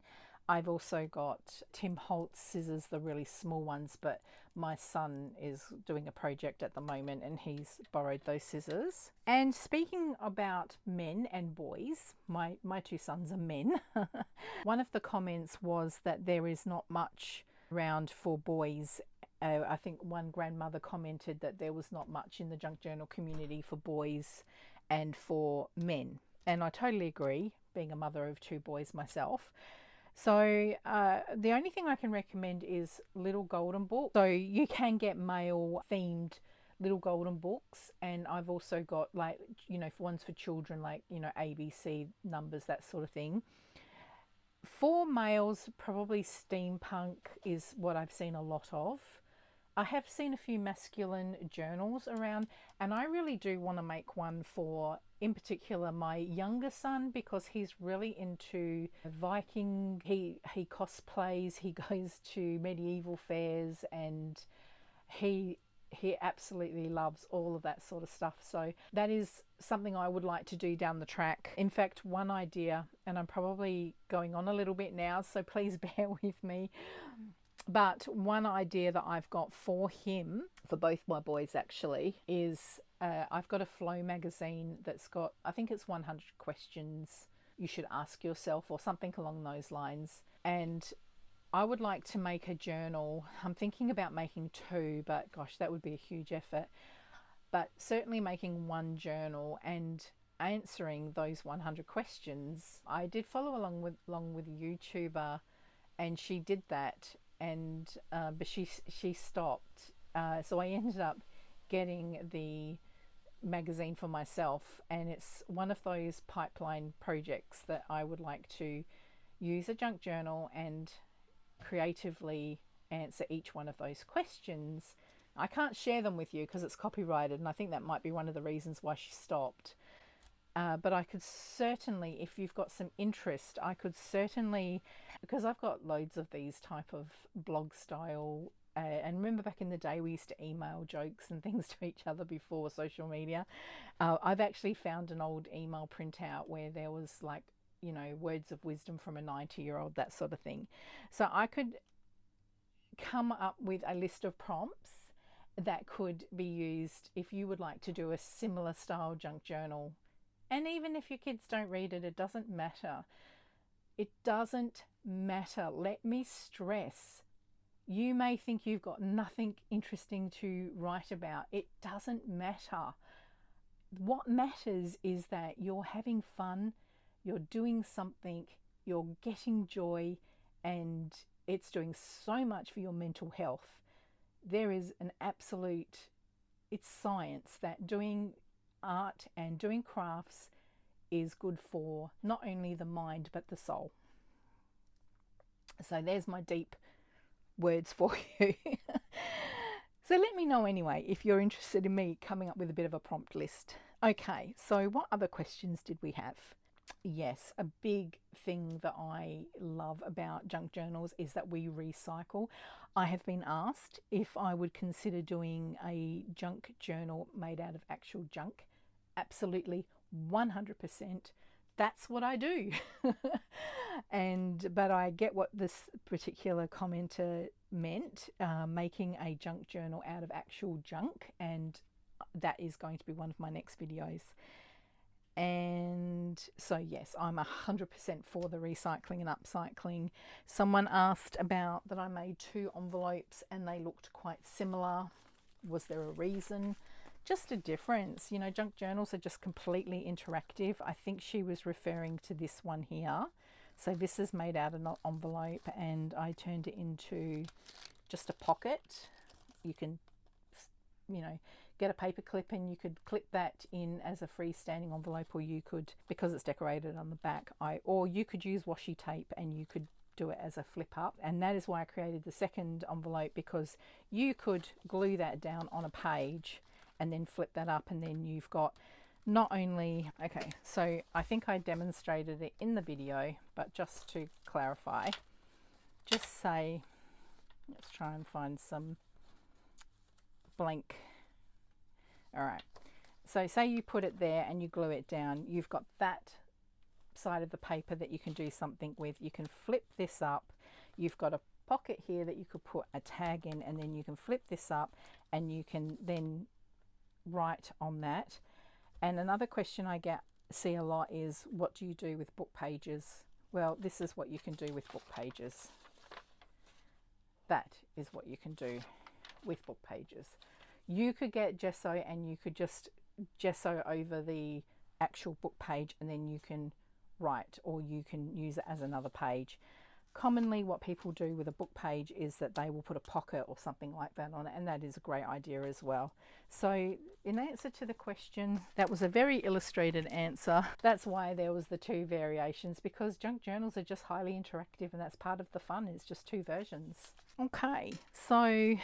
I've also got Tim Holtz scissors, the really small ones, but my son is doing a project at the moment and he's borrowed those scissors. And speaking about men and boys, my two sons are men. One of the comments was that there is not much around for boys. I think one grandmother commented that there was not much in the junk journal community for boys and for men. And I totally agree, being a mother of two boys myself. So the only thing I can recommend is little golden books. So you can get male themed little golden books, and I've also got, like, you know, for ones for children, like, you know, ABC numbers, that sort of thing. For males, probably steampunk is what I've seen a lot of. I have seen a few masculine journals around, and I really do want to make one for, in particular, my younger son, because he's really into Viking. He cosplays, he goes to medieval fairs, and he absolutely loves all of that sort of stuff. So that is something I would like to do down the track. In fact, one idea, and I'm probably going on a little bit now, so please bear with me, but one idea that I've got for him, for both my boys actually, is I've got a flow magazine that's got, I think it's 100 questions you should ask yourself or something along those lines. And I would like to make a journal. I'm thinking about making two, but gosh, that would be a huge effort. But certainly making one journal and answering those 100 questions. I did follow along with a YouTuber, and she did that, and but she stopped. So I ended up getting the magazine for myself, and it's one of those pipeline projects that I would like to use a junk journal and creatively answer each one of those questions. I can't share them with you because it's copyrighted, and I think that might be one of the reasons why she stopped. But I could certainly, if you've got some interest, I could certainly, because I've got loads of these type of blog style, and remember back in the day we used to email jokes and things to each other before social media. I've actually found an old email printout where there was, like, you know, words of wisdom from a 90-year-old, that sort of thing. So I could come up with a list of prompts that could be used if you would like to do a similar style junk journal. And even if your kids don't read it, it doesn't matter. It doesn't matter. Let me stress. You may think you've got nothing interesting to write about. It doesn't matter. What matters is that you're having fun, you're doing something, you're getting joy, and it's doing so much for your mental health. There is an absolute, it's science that doing art and doing crafts is good for not only the mind but the soul. So there's my deep words for you. So let me know anyway if you're interested in me coming up with a bit of a prompt list. Okay, so what other questions did we have? Yes, a big thing that I love about junk journals is that we recycle. I have been asked if I would consider doing a junk journal made out of actual junk. Absolutely, 100%. That's what I do. But I get what this particular commenter meant, making a junk journal out of actual junk, and that is going to be one of my next videos. And so yes, I'm 100% for the recycling and upcycling. Someone asked about that I made 2 envelopes and they looked quite similar. Was there a reason? Just a difference. You know, junk journals are just completely interactive. I think she was referring to this one here. So this is made out of an envelope and I turned it into just a pocket. You can, you know, get a paper clip and you could clip that in as a freestanding envelope, or you could, because it's decorated on the back, or you could use washi tape and you could do it as a flip up. And that is why I created the second envelope, because you could glue that down on a page and then flip that up, and then you've got not only, okay, so I think I demonstrated it in the video, but just to clarify, just say, let's try and find some blank. All right, so say you put it there and you glue it down, you've got that side of the paper that you can do something with. You can flip this up, you've got a pocket here that you could put a tag in, and then you can flip this up and you can then write on that. And another question I see a lot is, what do you do with book pages? Well, this is what you can do with book pages. That is what you can do with book pages. You could get gesso and you could just gesso over the actual book page and then you can write, or you can use it as another page. Commonly what people do with a book page is that they will put a pocket or something like that on it, and that is a great idea as well. So in answer to the question, that was a very illustrated answer. That's why there was the 2 variations, because junk journals are just highly interactive and that's part of the fun. It's just 2 versions. Okay, so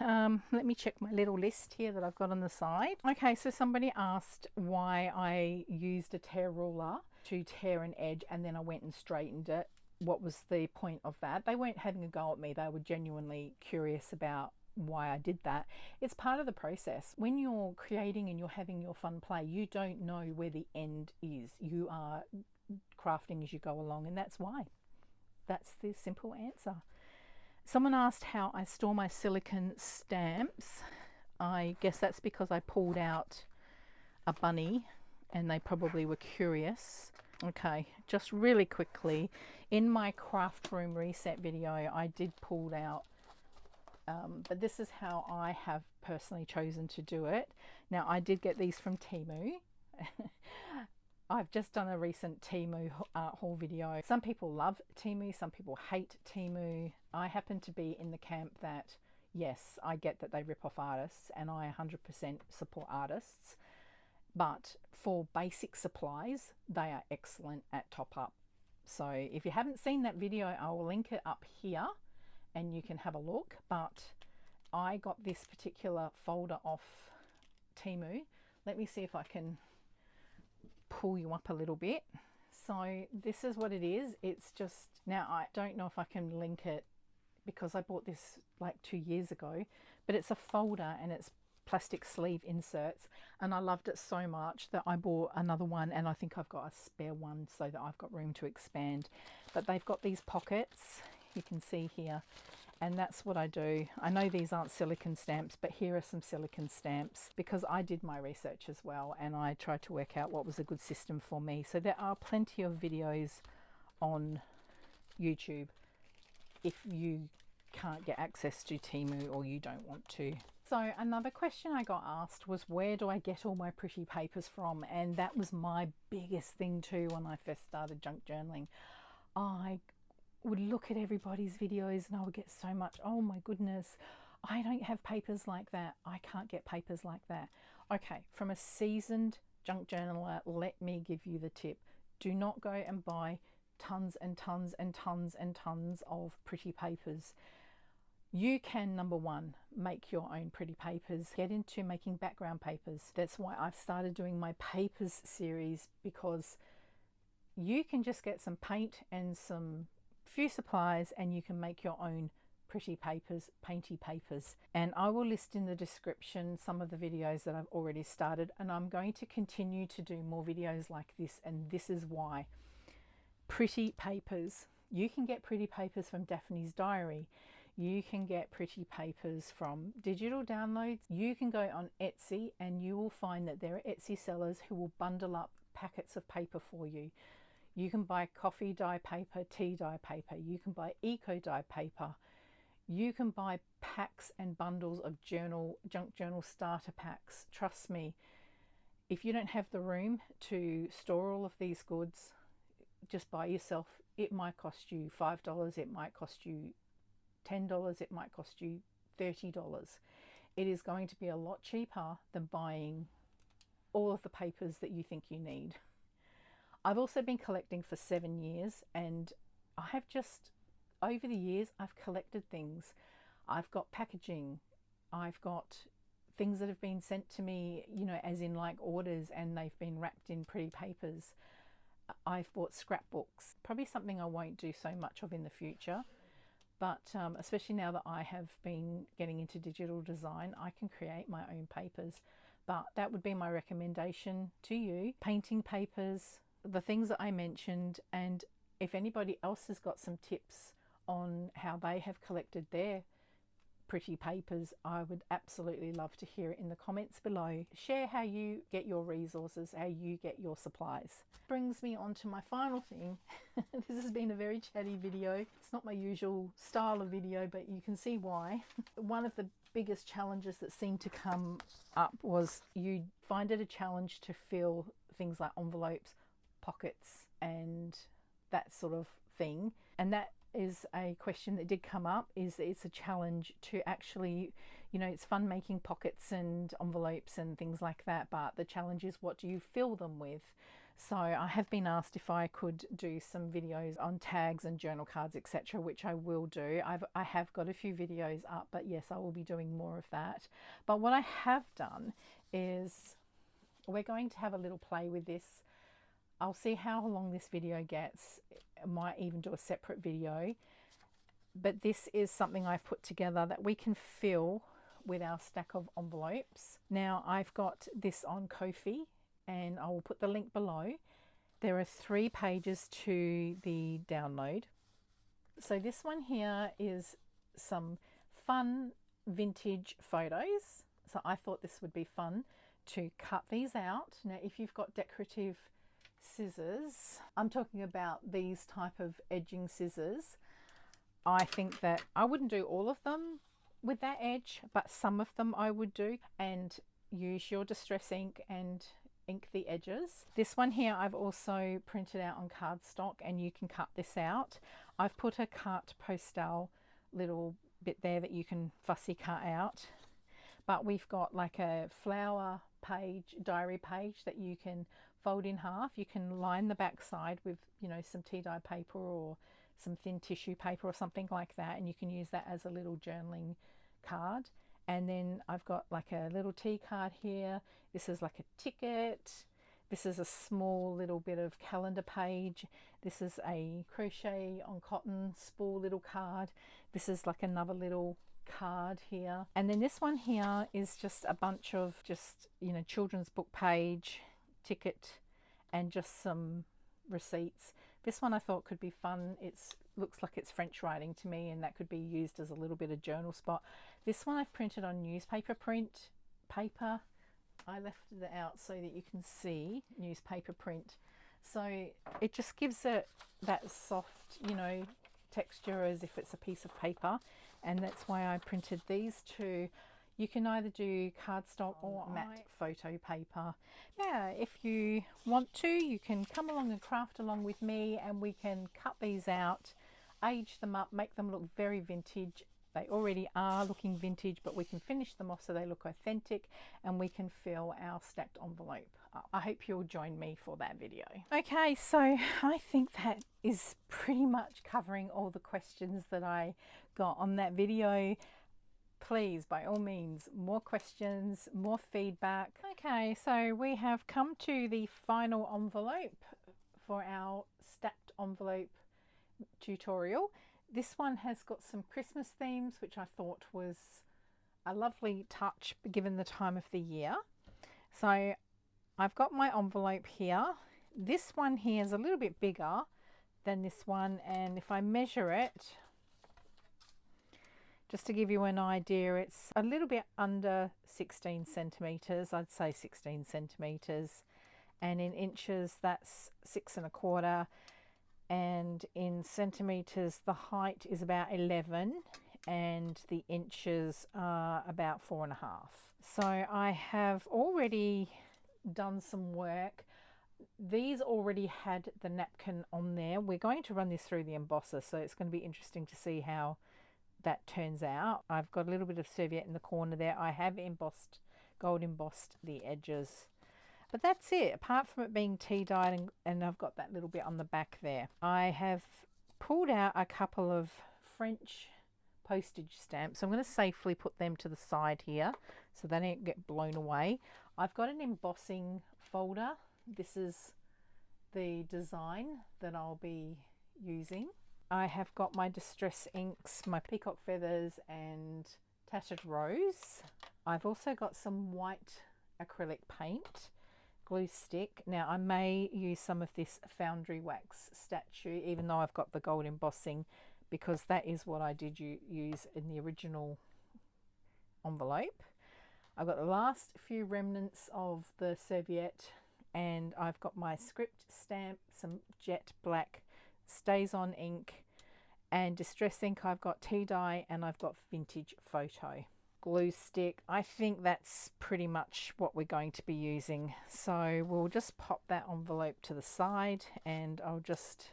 let me check my little list here that I've got on the side. Okay, so somebody asked why I used a tear ruler to tear an edge and then I went and straightened it. What was the point of that? They weren't having a go at me. They were genuinely curious about why I did that. It's part of the process. When you're creating and you're having your fun play, you don't know where the end is. You are crafting as you go along, and that's why. That's the simple answer. Someone asked how I store my silicone stamps. I guess that's because I pulled out a bunny and they probably were curious. Okay, just really quickly, in my craft room reset video, I did pull out, but this is how I have personally chosen to do it. Now, I did get these from Temu. I've just done a recent Temu art haul video. Some people love Temu, some people hate Temu. I happen to be in the camp that, yes, I get that they rip off artists, and I 100% support artists. But for basic supplies, they are excellent at Top Up. So if you haven't seen that video, I will link it up here and you can have a look. But I got this particular folder off Temu. Let me see if I can pull you up a little bit. So this is what it is. It's just, now I don't know if I can link it because I bought this like 2 years ago, but it's a folder and it's plastic sleeve inserts, and I loved it so much that I bought another one, and I think I've got a spare one so that I've got room to expand. But they've got these pockets, you can see here, And that's what I do. I know these aren't silicone stamps, but here are some silicone stamps because I did my research as well and I tried to work out what was a good system for me. So there are plenty of videos on YouTube if you can't get access to Temu or you don't want to. So another question I got asked was, where do I get all my pretty papers from? And that was my biggest thing too when I first started junk journaling. I would look at everybody's videos and I would get so much, oh my goodness, I don't have papers like that. I can't get papers like that. Okay, from a seasoned junk journaler, let me give you the tip. Do not go and buy tons and tons and tons and tons of pretty papers. You can, number one, make your own pretty papers. Get into making background papers. That's why I've started doing my papers series, because you can just get some paint and some few supplies and you can make your own pretty papers, painty papers. And I will list in the description some of the videos that I've already started, and I'm going to continue to do more videos like this, and this is why. Pretty papers. You can get pretty papers from Daphne's Diary. You can get pretty papers from digital downloads. You can go on Etsy and you will find that there are Etsy sellers who will bundle up packets of paper for you. You can buy coffee dye paper, tea dye paper. You can buy eco dye paper. You can buy packs and bundles of junk journal starter packs. Trust me, if you don't have the room to store all of these goods just by yourself, it might cost you $5, it might cost you $10, it might cost you $30. It is going to be a lot cheaper than buying all of the papers that you think you need. I've also been collecting for 7 years, and I have just, over the years, I've collected things. I've got packaging, I've got things that have been sent to me, you know, as in like orders, and they've been wrapped in pretty papers. I've bought scrapbooks, probably something I won't do so much of in the future, but especially now that I have been getting into digital design, I can create my own papers. But that would be my recommendation to you. Painting papers, the things that I mentioned, and if anybody else has got some tips on how they have collected their pretty papers, I would absolutely love to hear it in the comments below. Share how you get your resources, how you get your supplies. Brings me on to my final thing. This has been a very chatty video. It's not my usual style of video, but you can see why. One of the biggest challenges that seemed to come up was you find it a challenge to fill things like envelopes, pockets and that sort of thing, and that is a question that did come up. Is it's a challenge to actually, you know, it's fun making pockets and envelopes and things like that, but the challenge is, what do you fill them with? So I have been asked if I could do some videos on tags and journal cards, etc., which I will do. I have got a few videos up, but yes, I will be doing more of that. But what I have done is we're going to have a little play with this. I'll see how long this video gets. I might even do a separate video, but this is something I've put together that we can fill with our stack of envelopes. Now I've got this on Ko-fi and I will put the link below. There are 3 pages to the download. So this one here is some fun vintage photos. So I thought this would be fun to cut these out. Now if you've got decorative scissors, I'm talking about these type of edging scissors, I think that I wouldn't do all of them with that edge, but some of them I would do, and use your distress ink and ink the edges. This one here I've also printed out on cardstock, and you can cut this out. I've put a carte postale little bit there that you can fussy cut out, but we've got like a flower page, diary page that you can fold in half. You can line the back side with, you know, some tea dye paper or some thin tissue paper or something like that, and you can use that as a little journaling card. And then I've got like a little tea card here. This is like a ticket. This is a small little bit of calendar page. This is a crochet on cotton spool little card. This is like another little card here. And then this one here is just a bunch of just, you know, children's book page, ticket, and just some receipts. This one I thought could be fun. It looks like it's French writing to me, and that could be used as a little bit of journal spot. This one I've printed on newspaper print paper. I left it out so that you can see newspaper print. So it just gives it that soft, you know, texture as if it's a piece of paper, and that's why I printed these two. You can either do cardstock or matte photo paper. Yeah, if you want to, you can come along and craft along with me, and we can cut these out, age them up, make them look very vintage. They already are looking vintage, but we can finish them off so they look authentic, and we can fill our stacked envelope up. I hope you'll join me for that video. Okay, so I think that is pretty much covering all the questions that I got on that video. Please, by all means, more questions, more feedback. Okay, so we have come to the final envelope for our stacked envelope tutorial. This one has got some Christmas themes, which I thought was a lovely touch given the time of the year. So I've got my envelope here. This one here is a little bit bigger than this one, and if I measure it, just to give you an idea, it's a little bit under 16 centimeters. I'd say 16 centimeters, and in inches that's 6 1/4, and in centimeters the height is about 11 and the inches are about 4 1/2. So I have already done some work. These already had the napkin on there. We're going to run this through the embosser, so it's going to be interesting to see how that turns out. I've got a little bit of serviette in the corner there. I have embossed, gold embossed the edges, but that's it, apart from it being tea dyed, and I've got that little bit on the back there. I have pulled out a couple of French postage stamps. I'm going to safely put them to the side here so they don't get blown away. I've got an embossing folder. This is the design that I'll be using. I have got my distress inks, my peacock feathers and tattered rose. I've also got some white acrylic paint, glue stick. Now I may use some of this foundry wax statue, even though I've got the gold embossing, because that is what I did use in the original envelope. I've got the last few remnants of the serviette, and I've got my script stamp, some jet black stays on ink and distress ink. I've got tea dye, and I've got vintage photo glue stick. I think that's pretty much what we're going to be using, so we'll just pop that envelope to the side, and I'll just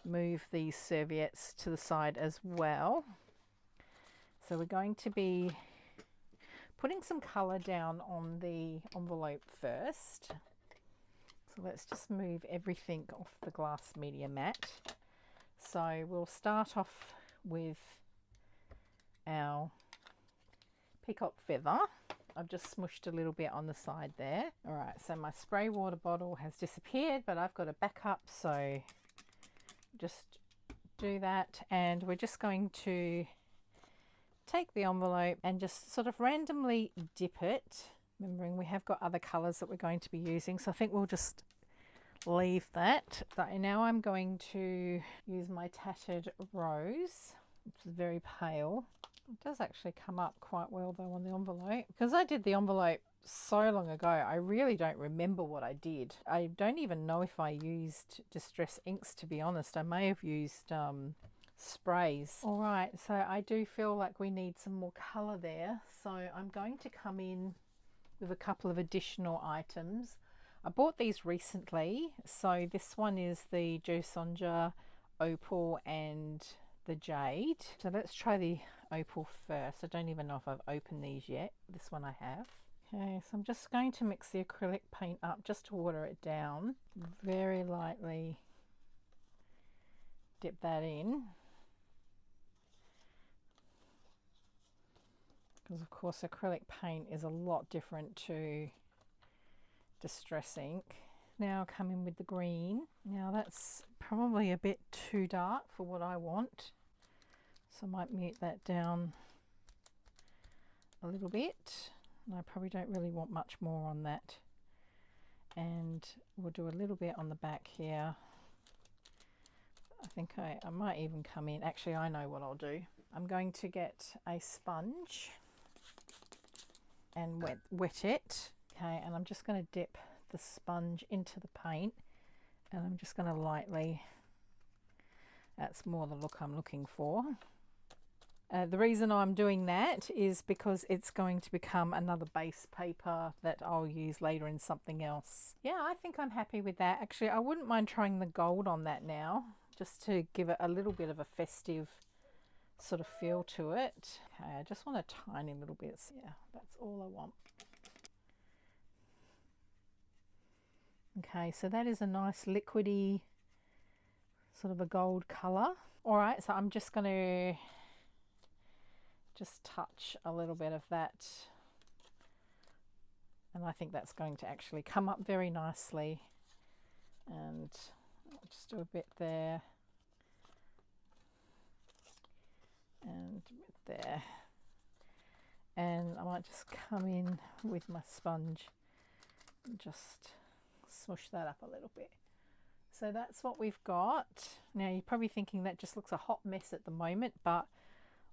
move these serviettes to the side as well. So we're going to be putting some color down on the envelope first. So let's just move everything off the glass media mat. So we'll start off with our peacock feather. I've just smushed a little bit on the side there. All right, so my spray water bottle has disappeared, but I've got a backup, so just do that. And we're just going to take the envelope and just sort of randomly dip it, remembering we have got other colors that we're going to be using, so I think we'll just leave that. So now I'm going to use my tattered rose, which is very pale. It does actually come up quite well though on the envelope. Because I did the envelope so long ago, I really don't remember what I did. I don't even know if I used distress inks, to be honest. I may have used sprays. All right, so I do feel like we need some more color there, so I'm going to come in with a couple of additional items. I bought these recently, so this one is the Josonja opal and the jade. So let's try the opal first. I don't even know if I've opened these yet. This one I have. Okay, so I'm just going to mix the acrylic paint up just to water it down. Very lightly dip that in. Because of course acrylic paint is a lot different to distress ink. Now come in with the green. Now that's probably a bit too dark for what I want, so I might mute that down a little bit. And I probably don't really want much more on that. And we'll do a little bit on the back here. I think I might even come in. Actually, I know what I'll do. I'm going to get a sponge and wet it. Okay, and I'm just going to dip the sponge into the paint, and I'm just going to lightly, that's more the look I'm looking for. The reason I'm doing that is because it's going to become another base paper that I'll use later in something else. Yeah, I think I'm happy with that. Actually, I wouldn't mind trying the gold on that now, just to give it a little bit of a festive sort of feel to it. Okay, I just want a tiny little bit. Yeah, that's all I want. Okay, so that is a nice liquidy sort of a gold colour. All right, so I'm just going to just touch a little bit of that, and I think that's going to actually come up very nicely. And I'll just do a bit there and a bit there, and I might just come in with my sponge and just smush that up a little bit. So that's what we've got. Now you're probably thinking that just looks a hot mess at the moment, but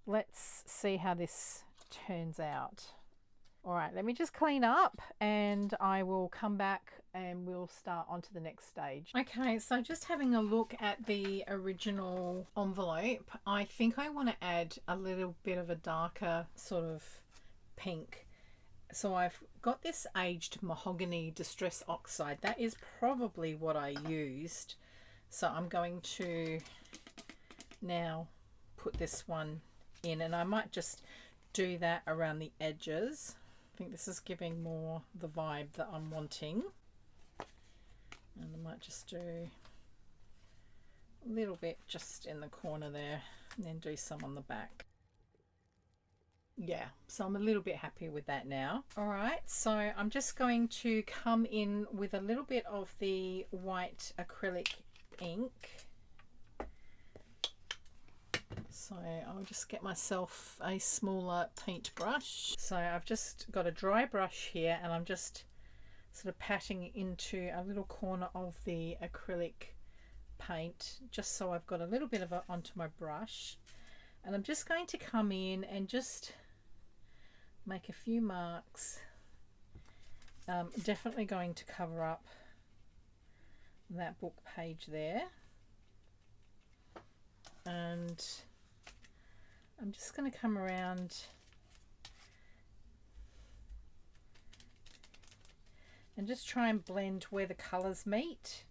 let's see how this turns out. All right, let me just clean up and I will come back and we'll start on to the next stage. Okay, so just having a look at the original envelope, I think I want to add a little bit of a darker sort of pink. So I've got this aged mahogany distress oxide. That is probably what I used. So I'm going to now put this one in, and I might just do that around the edges. I think this is giving more the vibe that I'm wanting. And I might just do a little bit just in the corner there, and then do some on the back. Yeah, so I'm a little bit happy with that now. All right, so I'm just going to come in with a little bit of the white acrylic ink. So I'll just get myself a smaller paintbrush. So I've just got a dry brush here, and I'm just sort of patting into a little corner of the acrylic paint, just so I've got a little bit of it onto my brush. And I'm just going to come in and just make a few marks. Definitely going to cover up that book page there. And I'm just going to come around and just try and blend where the colours meet.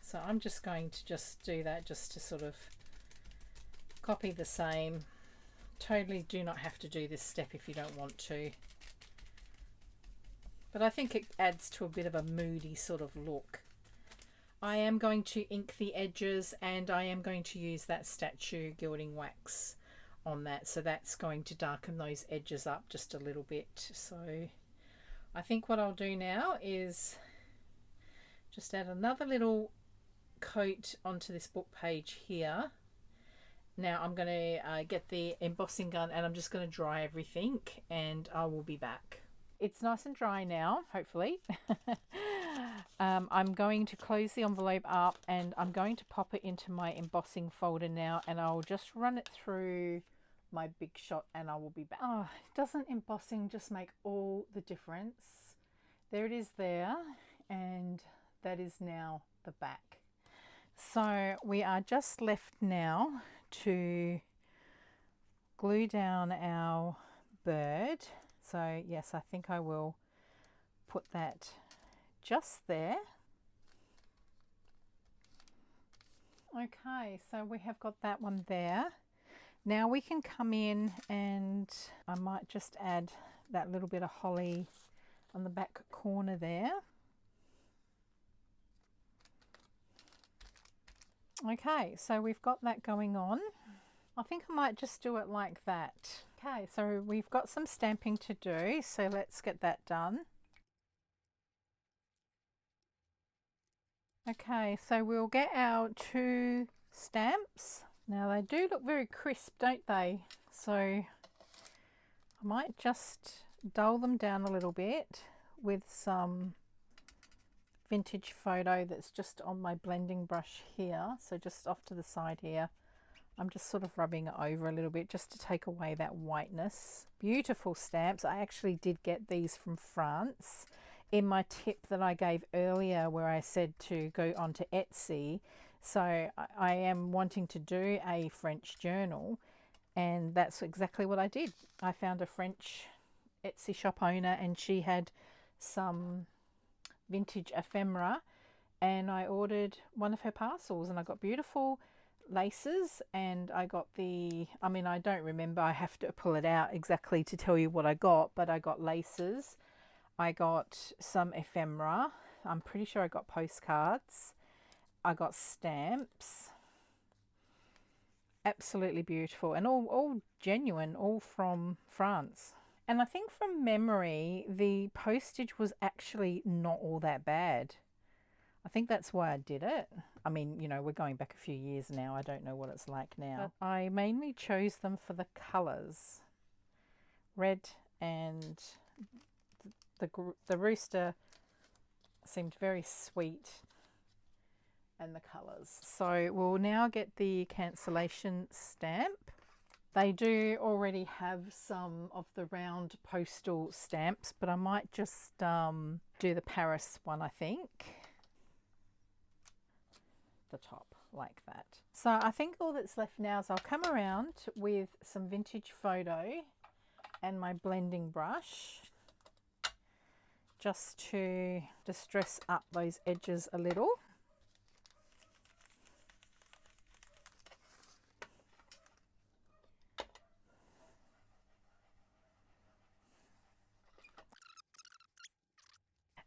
So I'm just going to just do that just to sort of copy the same. Totally do not have to do this step if you don't want to. But I think it adds to a bit of a moody sort of look. I am going to ink the edges, and I am going to use that statue gilding wax on that. So that's going to darken those edges up just a little bit. So I think what I'll do now is just add another little coat onto this book page here. Now I'm going to get the embossing gun, and I'm just going to dry everything, and I will be back. It's nice and dry now, hopefully. I'm going to close the envelope up, and I'm going to pop it into my embossing folder now, and I'll just run it through my big shot and I will be back. Oh, doesn't embossing just make all the difference? There it is there, and that is now the back. So we are just left now to glue down our bird. So yes, I think I will put that just there. Okay, so we have got that one there. Now we can come in, and I might just add that little bit of holly on the back corner there. Okay, so we've got that going on. I think I might just do it like that. Okay, so we've got some stamping to do, so let's get that done. Okay, so we'll get our 2 stamps. Now they do look very crisp, don't they? So I might just dull them down a little bit with some vintage photo that's just on my blending brush here. So just off to the side here, I'm just sort of rubbing it over a little bit just to take away that whiteness. Beautiful stamps. I actually did get these from France. In my tip that I gave earlier where I said to go onto Etsy, so I am wanting to do a French journal, and that's exactly what I did. I found a French Etsy shop owner and she had some vintage ephemera, and I ordered one of her parcels and I got beautiful laces, and I got the, I mean, I don't remember, I have to pull it out exactly to tell you what I got, but I got laces, I got some ephemera, I'm pretty sure I got postcards, I got stamps. Absolutely beautiful, and all genuine, all from France. And I think from memory the postage was actually not all that bad. I think that's why I did it. I mean, you know, we're going back a few years now, I don't know what it's like now. But I mainly chose them for the colours. Red and the rooster seemed very sweet, and the colours. So we'll now get the cancellation stamp. They do already have some of the round postal stamps, but I might just do the Paris one, I think. The top like that. So I think all that's left now is I'll come around with some vintage photo and my blending brush just to distress up those edges a little.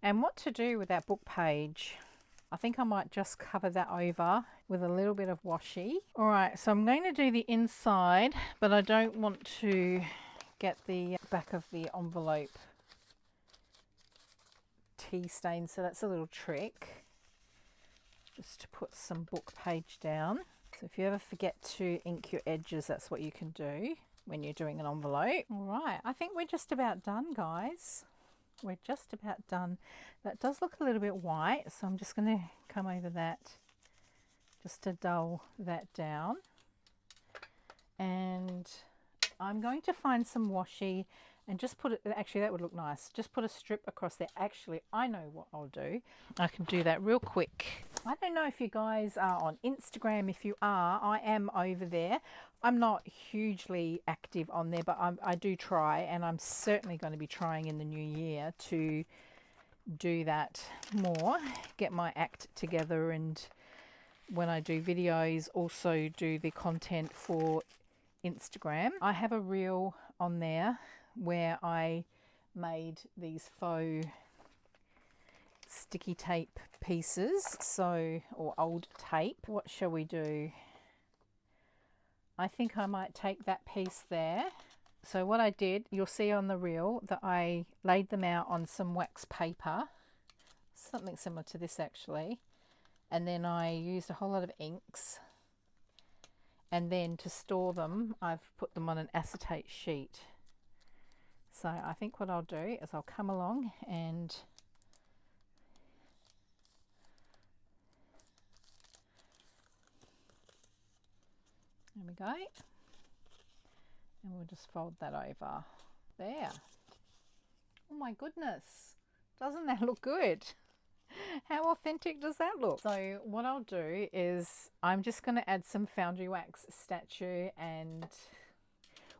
And what to do with that book page, I think I might just cover that over with a little bit of washi. All right, so I'm going to do the inside, but I don't want to get the back of the envelope tea stain, so that's a little trick, just to put some book page down. So if you ever forget to ink your edges, that's what you can do when you're doing an envelope. All right, I think we're just about done, guys. We're just about done. That does look a little bit white, so I'm just going to come over that just to dull that down. And I'm going to find some washi and just put it, actually that would look nice, just put a strip across there. Actually, I know what I'll do. I can do that real quick. I don't know if you guys are on Instagram. If you are, I am over there. I'm not hugely active on there, but I do try, and I'm certainly going to be trying in the new year to do that more, get my act together, and when I do videos also do the content for Instagram. I have a reel on there where I made these faux sticky tape pieces, so, or old tape. What shall we do? I think I might take that piece there. So what I did, you'll see on the reel that I laid them out on some wax paper, something similar to this actually, and then I used a whole lot of inks, and then to store them I've put them on an acetate sheet. So I think what I'll do is I'll come along and there we go, and we'll just fold that over there. Oh my goodness, doesn't that look good? How authentic does that look? So what I'll do is I'm just going to add some foundry wax statue, and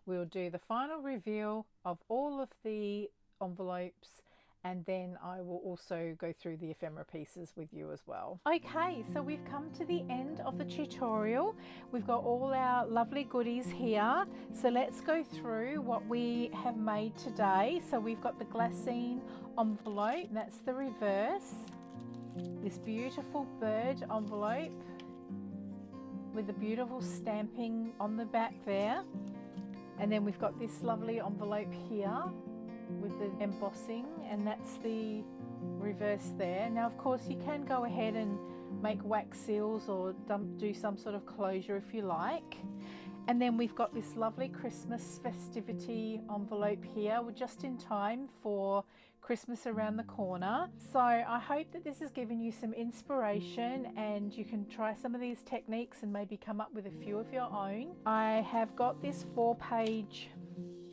we'll do the final reveal of all of the envelopes, and then I will also go through the ephemera pieces with you as well. Okay, so we've come to the end of the tutorial. We've got all our lovely goodies here. So let's go through what we have made today. So we've got the Glassine envelope, that's the reverse. This beautiful bird envelope with the beautiful stamping on the back there. And then we've got this lovely envelope here with the embossing, and that's the reverse there. Now of course you can go ahead and make wax seals or do some sort of closure if you like. And then we've got this lovely Christmas festivity envelope here. We're just in time for Christmas around the corner. So I hope that this has given you some inspiration and you can try some of these techniques and maybe come up with a few of your own. I have got this 4-page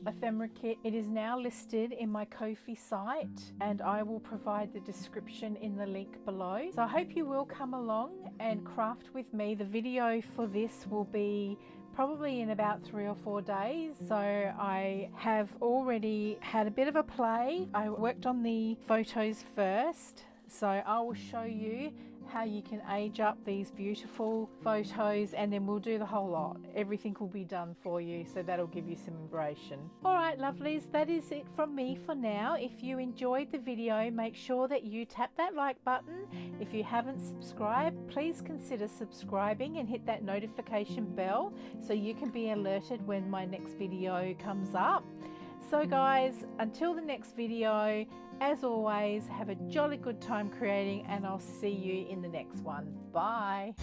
ephemera kit. It is now listed in my Ko-fi site and I will provide the description in the link below. So I hope you will come along and craft with me. The video for this will be probably in about 3 or 4 days. So I have already had a bit of a play. I worked on the photos first, so I will show you how you can age up these beautiful photos and then we'll do the whole lot. Everything will be done for you, so that'll give you some inspiration. Alright lovelies, that is it from me for now. If you enjoyed the video, make sure that you tap that like button. If you haven't subscribed, please consider subscribing and hit that notification bell so you can be alerted when my next video comes up. So guys, until the next video, as always, have a jolly good time creating and I'll see you in the next one. Bye.